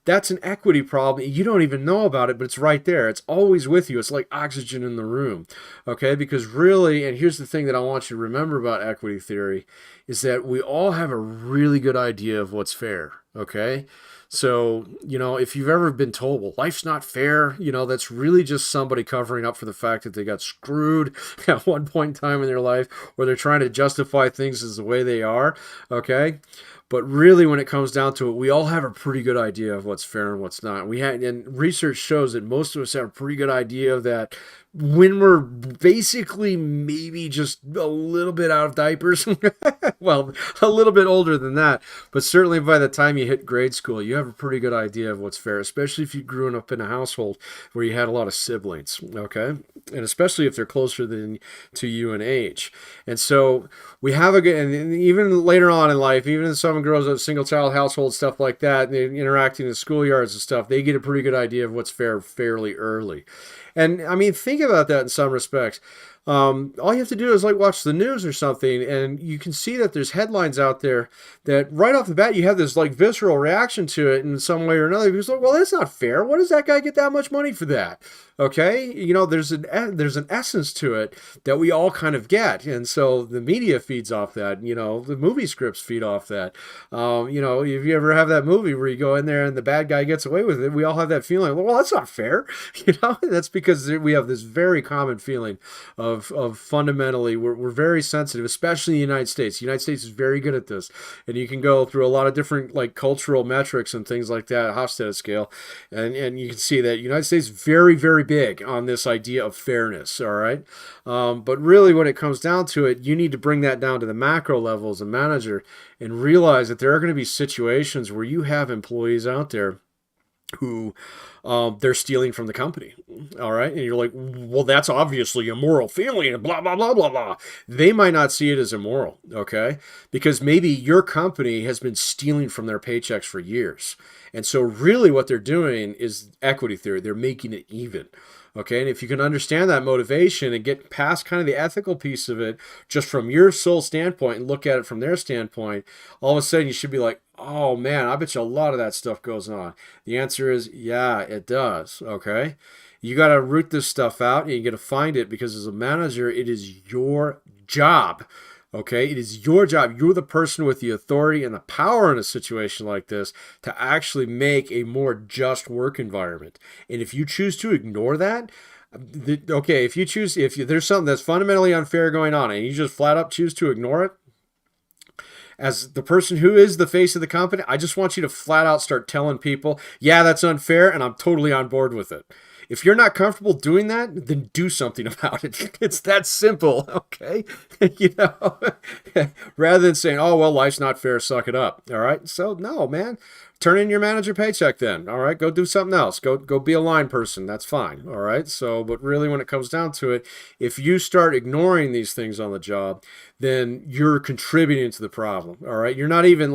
that's an equity problem. You don't even know about it, but it's right there. It's always with you. It's like oxygen in the room. Okay, because really, and here's the thing that I want you to remember about equity theory, is that we all have a really good idea of what's fair. Okay, so if you've ever been told, well, life's not fair, that's really just somebody covering up for the fact that they got screwed at one point in time in their life, or they're trying to justify things as the way they are. Okay, but really, when it comes down to it, we all have a pretty good idea of what's fair and what's not. And research shows that most of us have a pretty good idea of that when we're basically maybe just a little bit out of diapers. Well, a little bit older than that, but certainly by the time you hit grade school, you have a pretty good idea of what's fair, especially if you grew up in a household where you had a lot of siblings, okay? And especially if they're closer to you in age. And so we have a good, and even later on in life, even if someone grows up single child household, stuff like that, and they're interacting in schoolyards and stuff, they get a pretty good idea of what's fair fairly early. And I mean, think about that in some respects. All you have to do is watch the news or something, and you can see that there's headlines out there that right off the bat you have this visceral reaction to it in some way or another. Because well, that's not fair. What does that guy get that much money for that? Okay, there's an essence to it that we all kind of get, and so the media feeds off that. The movie scripts feed off that. If you ever have that movie where you go in there and the bad guy gets away with it, we all have that feeling. Well, that's not fair. That's because we have this very common feeling of fundamentally we're very sensitive, especially in the United States. The United States is very good at this, and you can go through a lot of different cultural metrics and things like that, Hofstadter scale, and you can see that the United States is very, very big on this idea of fairness. All right, but really, when it comes down to it, you need to bring that down to the macro level as a manager and realize that there are going to be situations where you have employees out there who they're stealing from the company. All right. And you're like, well, that's obviously a moral feeling and blah, blah, blah, blah, blah. They might not see it as immoral. Okay. Because maybe your company has been stealing from their paychecks for years. And so really what they're doing is equity theory. They're making it even. Okay, and if you can understand that motivation and get past kind of the ethical piece of it, just from your sole standpoint and look at it from their standpoint, all of a sudden you should be like, oh man, I bet you a lot of that stuff goes on. The answer is, yeah, it does. Okay, you got to root this stuff out and you got to find it, because as a manager, it is your job. Okay, it is your job. You're the person with the authority and the power in a situation like this to actually make a more just work environment. And if you choose to ignore that, okay, if there's something that's fundamentally unfair going on and you just flat up choose to ignore it, as the person who is the face of the company, I just want you to flat out start telling people, yeah, that's unfair, and I'm totally on board with it. If you're not comfortable doing that, then do something about it. It's that simple, okay? Rather than saying, oh, well, life's not fair, suck it up, all right? So, no, man. Turn in your manager paycheck then, all right? Go do something else. Go be a line person. That's fine, all right? So, but really when it comes down to it, if you start ignoring these things on the job, then you're contributing to the problem, all right? You're not even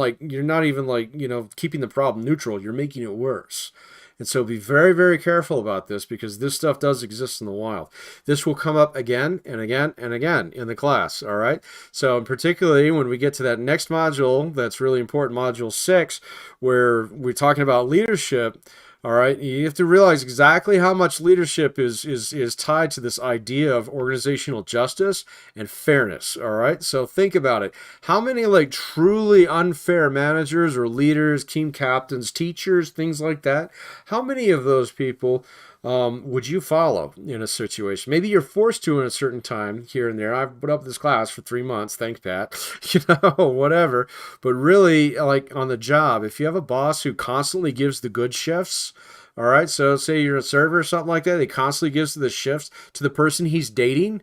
keeping the problem neutral. You're making it worse. And so be very, very careful about this, because this stuff does exist in the wild. This will come up again and again and again in the class, all right? So particularly when we get to that next module, that's really important, module 6, where we're talking about leadership, all right? You have to realize exactly how much leadership is tied to this idea of organizational justice and fairness, all right? So think about it. How many truly unfair managers or leaders, team captains, teachers, things like that, how many of those people would you follow in a situation? Maybe you're forced to in a certain time here and there. I've put up this class for 3 months. Thanks, Pat. Whatever. But really, on the job, if you have a boss who constantly gives the good shifts, all right, so say you're a server or something like that, he constantly gives the shifts to the person he's dating,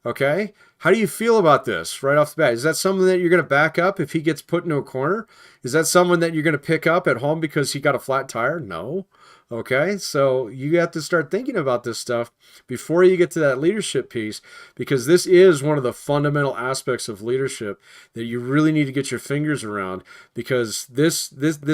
okay? How do you feel about this right off the bat? Is that something that you're going to back up if he gets put into a corner? Is that someone that you're going to pick up at home because he got a flat tire? No. Okay, so you have to start thinking about this stuff before you get to that leadership piece, because this is one of the fundamental aspects of leadership that you really need to get your fingers around, because this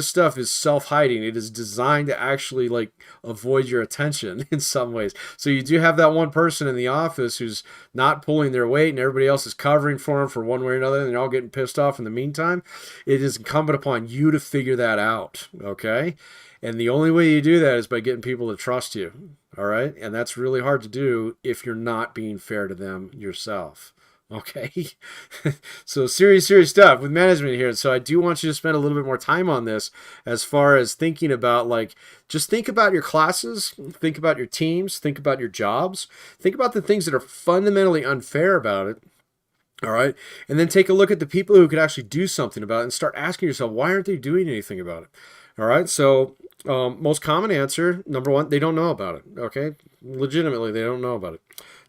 stuff is self-hiding. It is designed to actually like avoid your attention in some ways. So you do have that one person in the office who's not pulling their weight and everybody else is covering for them for one way or another, and they're all getting pissed off in the meantime. It is incumbent upon you to figure that out, okay? And the only way you do that is by getting people to trust you. All right. And that's really hard to do if you're not being fair to them yourself. Okay. So serious stuff with management here. So I do want you to spend a little bit more time on this as far as thinking about, like, just think about your classes, think about your teams, think about your jobs, think about the things that are fundamentally unfair about it. All right. And then take a look at the people who could actually do something about it and start asking yourself, why aren't they doing anything about it? All right. So most common answer, number one, they don't know about it. Okay. Legitimately, they don't know about it.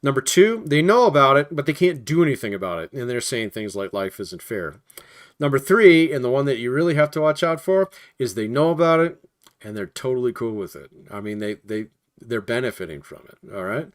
Number two, they know about it, but they can't do anything about it. And they're saying things like life isn't fair. Number three, and the one that you really have to watch out for, is they know about it and they're totally cool with it. I mean, they're benefiting from it. All right.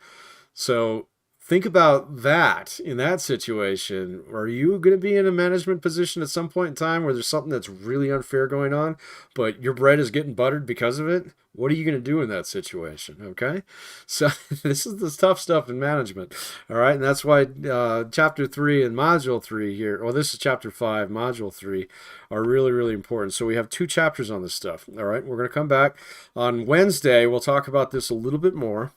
So think about that in that situation. Are you going to be in a management position at some point in time where there's something that's really unfair going on, but your bread is getting buttered because of it? What are you going to do in that situation? Okay. So this is the tough stuff in management. All right. And that's why chapter 3 and module 3 here, or this is chapter 5, module 3, are really, really important. So we have 2 chapters on this stuff. All right. We're going to come back on Wednesday. We'll talk about this a little bit more,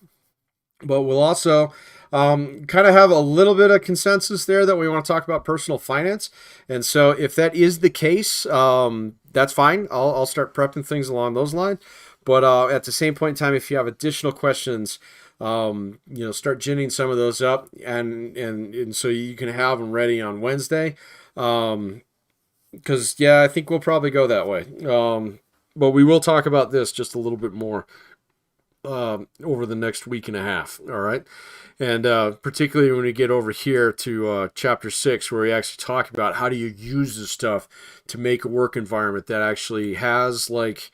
but we'll also kind of have a little bit of consensus there that we want to talk about personal finance. And so if that is the case, that's fine. I'll start prepping things along those lines. But at the same point in time, if you have additional questions, start ginning some of those up, and so you can have them ready on Wednesday. Because, yeah, I think we'll probably go that way. But we will talk about this just a little bit more over the next week and a half. All right. And particularly when we get over here to chapter 6, where we actually talk about how do you use this stuff to make a work environment that actually has, like,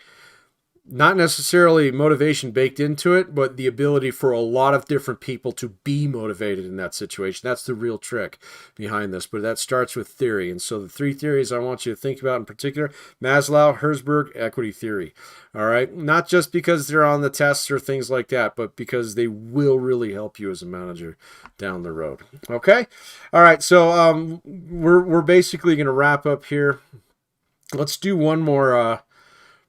not necessarily motivation baked into it, but the ability for a lot of different people to be motivated in that situation. That's the real trick behind this, but that starts with theory. And so the 3 theories I want you to think about in particular: Maslow, Herzberg, equity theory. All right. Not just because they're on the tests or things like that, but because they will really help you as a manager down the road. Okay. All right. So we're basically going to wrap up here. Let's do one more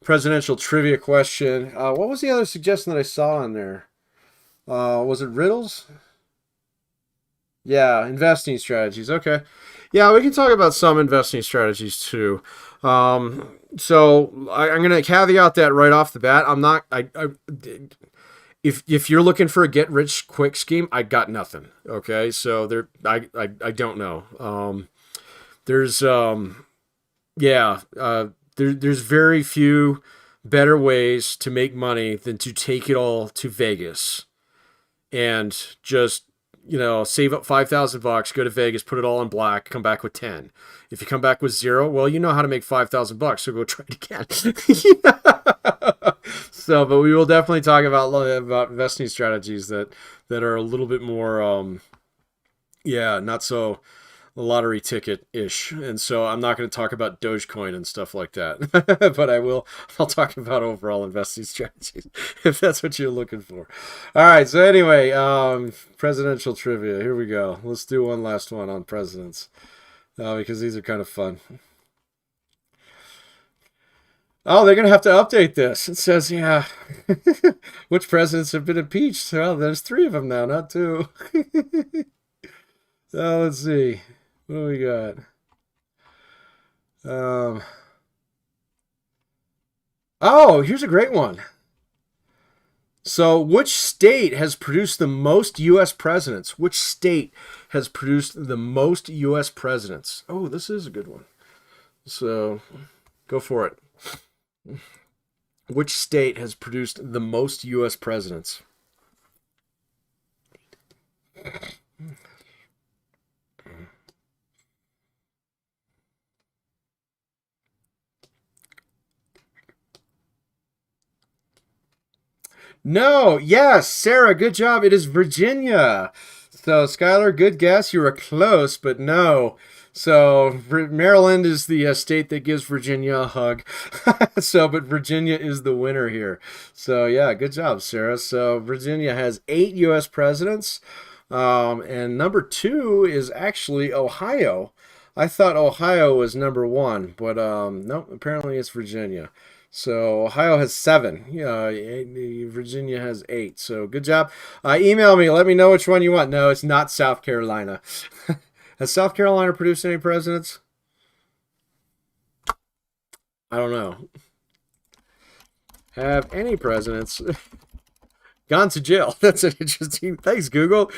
presidential trivia question. What was the other suggestion that I saw on there? Was it riddles? Yeah, investing strategies. Okay. Yeah, we can talk about some investing strategies too. So I'm going to caveat that right off the bat. I'm not. If you're looking for a get rich quick scheme, I got nothing. Okay, so I don't know. There's there's very few better ways to make money than to take it all to Vegas and just, save up $5,000, go to Vegas, put it all in black, come back with 10. If you come back with 0, well, you know how to make $5,000, so go try it again. So, but we will definitely talk about investing strategies that are a little bit more, not so lottery ticket-ish. And so I'm not going to talk about Dogecoin and stuff like that, but I'll talk about overall investing strategies if that's what you're looking for. All right. So anyway, presidential trivia. Here we go. Let's do one last one on presidents because these are kind of fun. Oh, they're going to have to update this. It says, yeah, which presidents have been impeached? Well, there's 3 of them now, not 2. So let's see. What do we got? Here's a great one. So, which state has produced the most U.S. presidents? Which state has produced the most U.S. presidents? Oh, this is a good one. So, go for it. Which state has produced the most U.S. presidents? No, yes, Sarah, good job. It is Virginia. So, Skylar, good guess. You were close, but no. So, Maryland is the state that gives Virginia a hug. So, but Virginia is the winner here. So, yeah, good job, Sarah. So, Virginia has 8 U.S. presidents. And number two is actually Ohio. I thought Ohio was number one, but no, apparently it's Virginia. So Ohio has 7. Virginia has 8. So good job. Email me. Let me know which one you want. No, it's not South Carolina. Has South Carolina produced any presidents? I don't know. Have any presidents gone to jail? That's an interesting. Thanks, Google.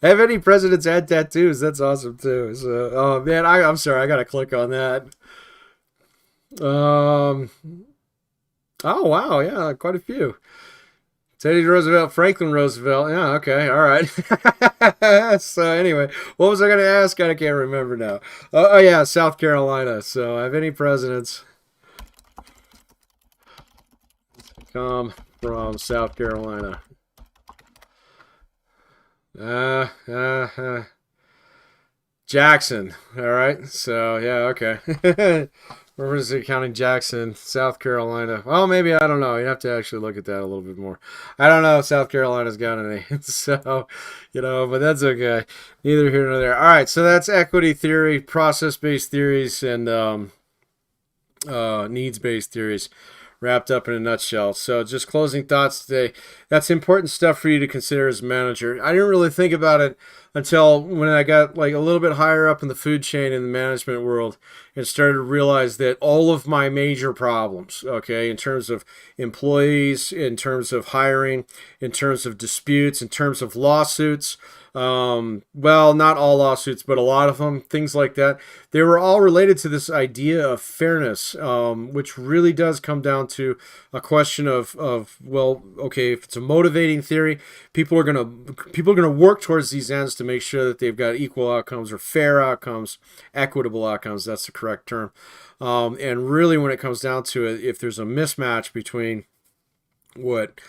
Have any presidents had tattoos? That's awesome too. So, oh man, I'm sorry. I gotta click on that. Um. Oh wow, yeah, quite a few. Teddy Roosevelt, Franklin Roosevelt. Yeah, okay, all right. So anyway, what was I going to ask? I can't remember now. Oh yeah, South Carolina. So have any presidents come from South Carolina? Uh, uh, uh, Jackson. All right. So yeah, okay. Where was it counting Jackson, South Carolina? Well, maybe I don't know. You have to actually look at that a little bit more. I don't know if South Carolina's got any, so but that's okay. Neither here nor there. All right, so that's equity theory, process-based theories, and needs-based theories wrapped up in a nutshell. So just closing thoughts today. That's important stuff for you to consider as a manager. I didn't really think about it until when I got like a little bit higher up in the food chain in the management world and started to realize that all of my major problems, okay, in terms of employees, in terms of hiring, in terms of disputes, in terms of lawsuits, well, not all lawsuits, but a lot of them, things like that. They were all related to this idea of fairness, which really does come down to a question of well, okay, if it's a motivating theory, people are gonna work towards these ends to make sure that they've got equal outcomes or fair outcomes, equitable outcomes. That's the correct term. And really, when it comes down to it, if there's a mismatch between what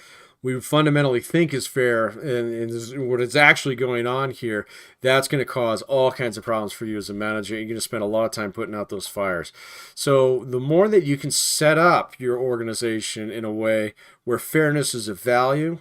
we fundamentally think is fair and what is actually going on here, that's going to cause all kinds of problems for you as a manager. You're going to spend a lot of time putting out those fires. So the more that you can set up your organization in a way where fairness is a value,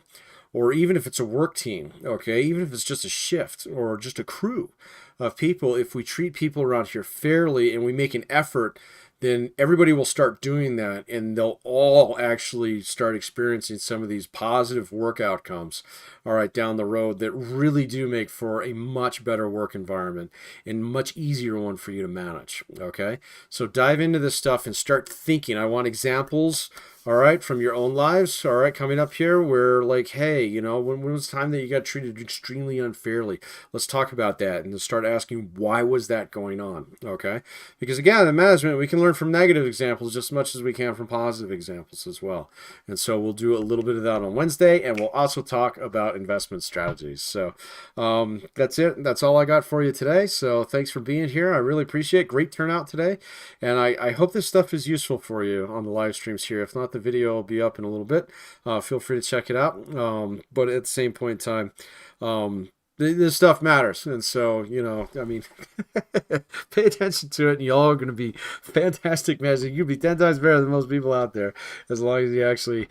or even if it's a work team, okay, even if it's just a shift or just a crew of people, if we treat people around here fairly and we make an effort, then everybody will start doing that and they'll all actually start experiencing some of these positive work outcomes, all right, down the road that really do make for a much better work environment and much easier one for you to manage, okay? So dive into this stuff and start thinking. I want examples, all right, from your own lives, all right, coming up here where like, hey, when was the time that you got treated extremely unfairly? Let's talk about that and start asking why was that going on, okay? Because again, in management, we can learn from negative examples just as much as we can from positive examples as well. And so we'll do a little bit of that on Wednesday, and we'll also talk about investment strategies. So that's it. That's all I got for you today. So thanks for being here. I really appreciate it. Great turnout today. And I hope this stuff is useful for you on the live streams here. If not, the video will be up in a little bit. Feel free to check it out. But at the same point in time, this stuff matters. And so, I mean, pay attention to it and y'all are going to be fantastic managers. You'll be 10 times better than most people out there as long as you actually,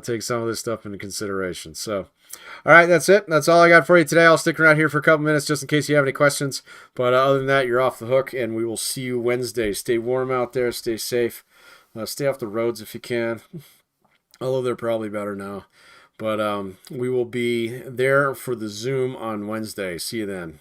take some of this stuff into consideration. So, all right, that's it. That's all I got for you today. I'll stick around here for a couple minutes just in case you have any questions. But other than that, you're off the hook and we will see you Wednesday. Stay warm out there. Stay safe. Stay off the roads if you can. Although they're probably better now. But we will be there for the Zoom on Wednesday. See you then.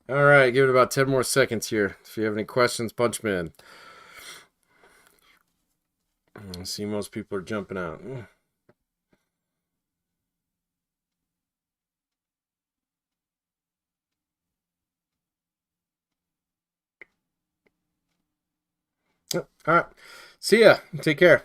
All right, give it about 10 more seconds here. If you have any questions, punch me in. I see most people are jumping out. All right. See ya. Take care.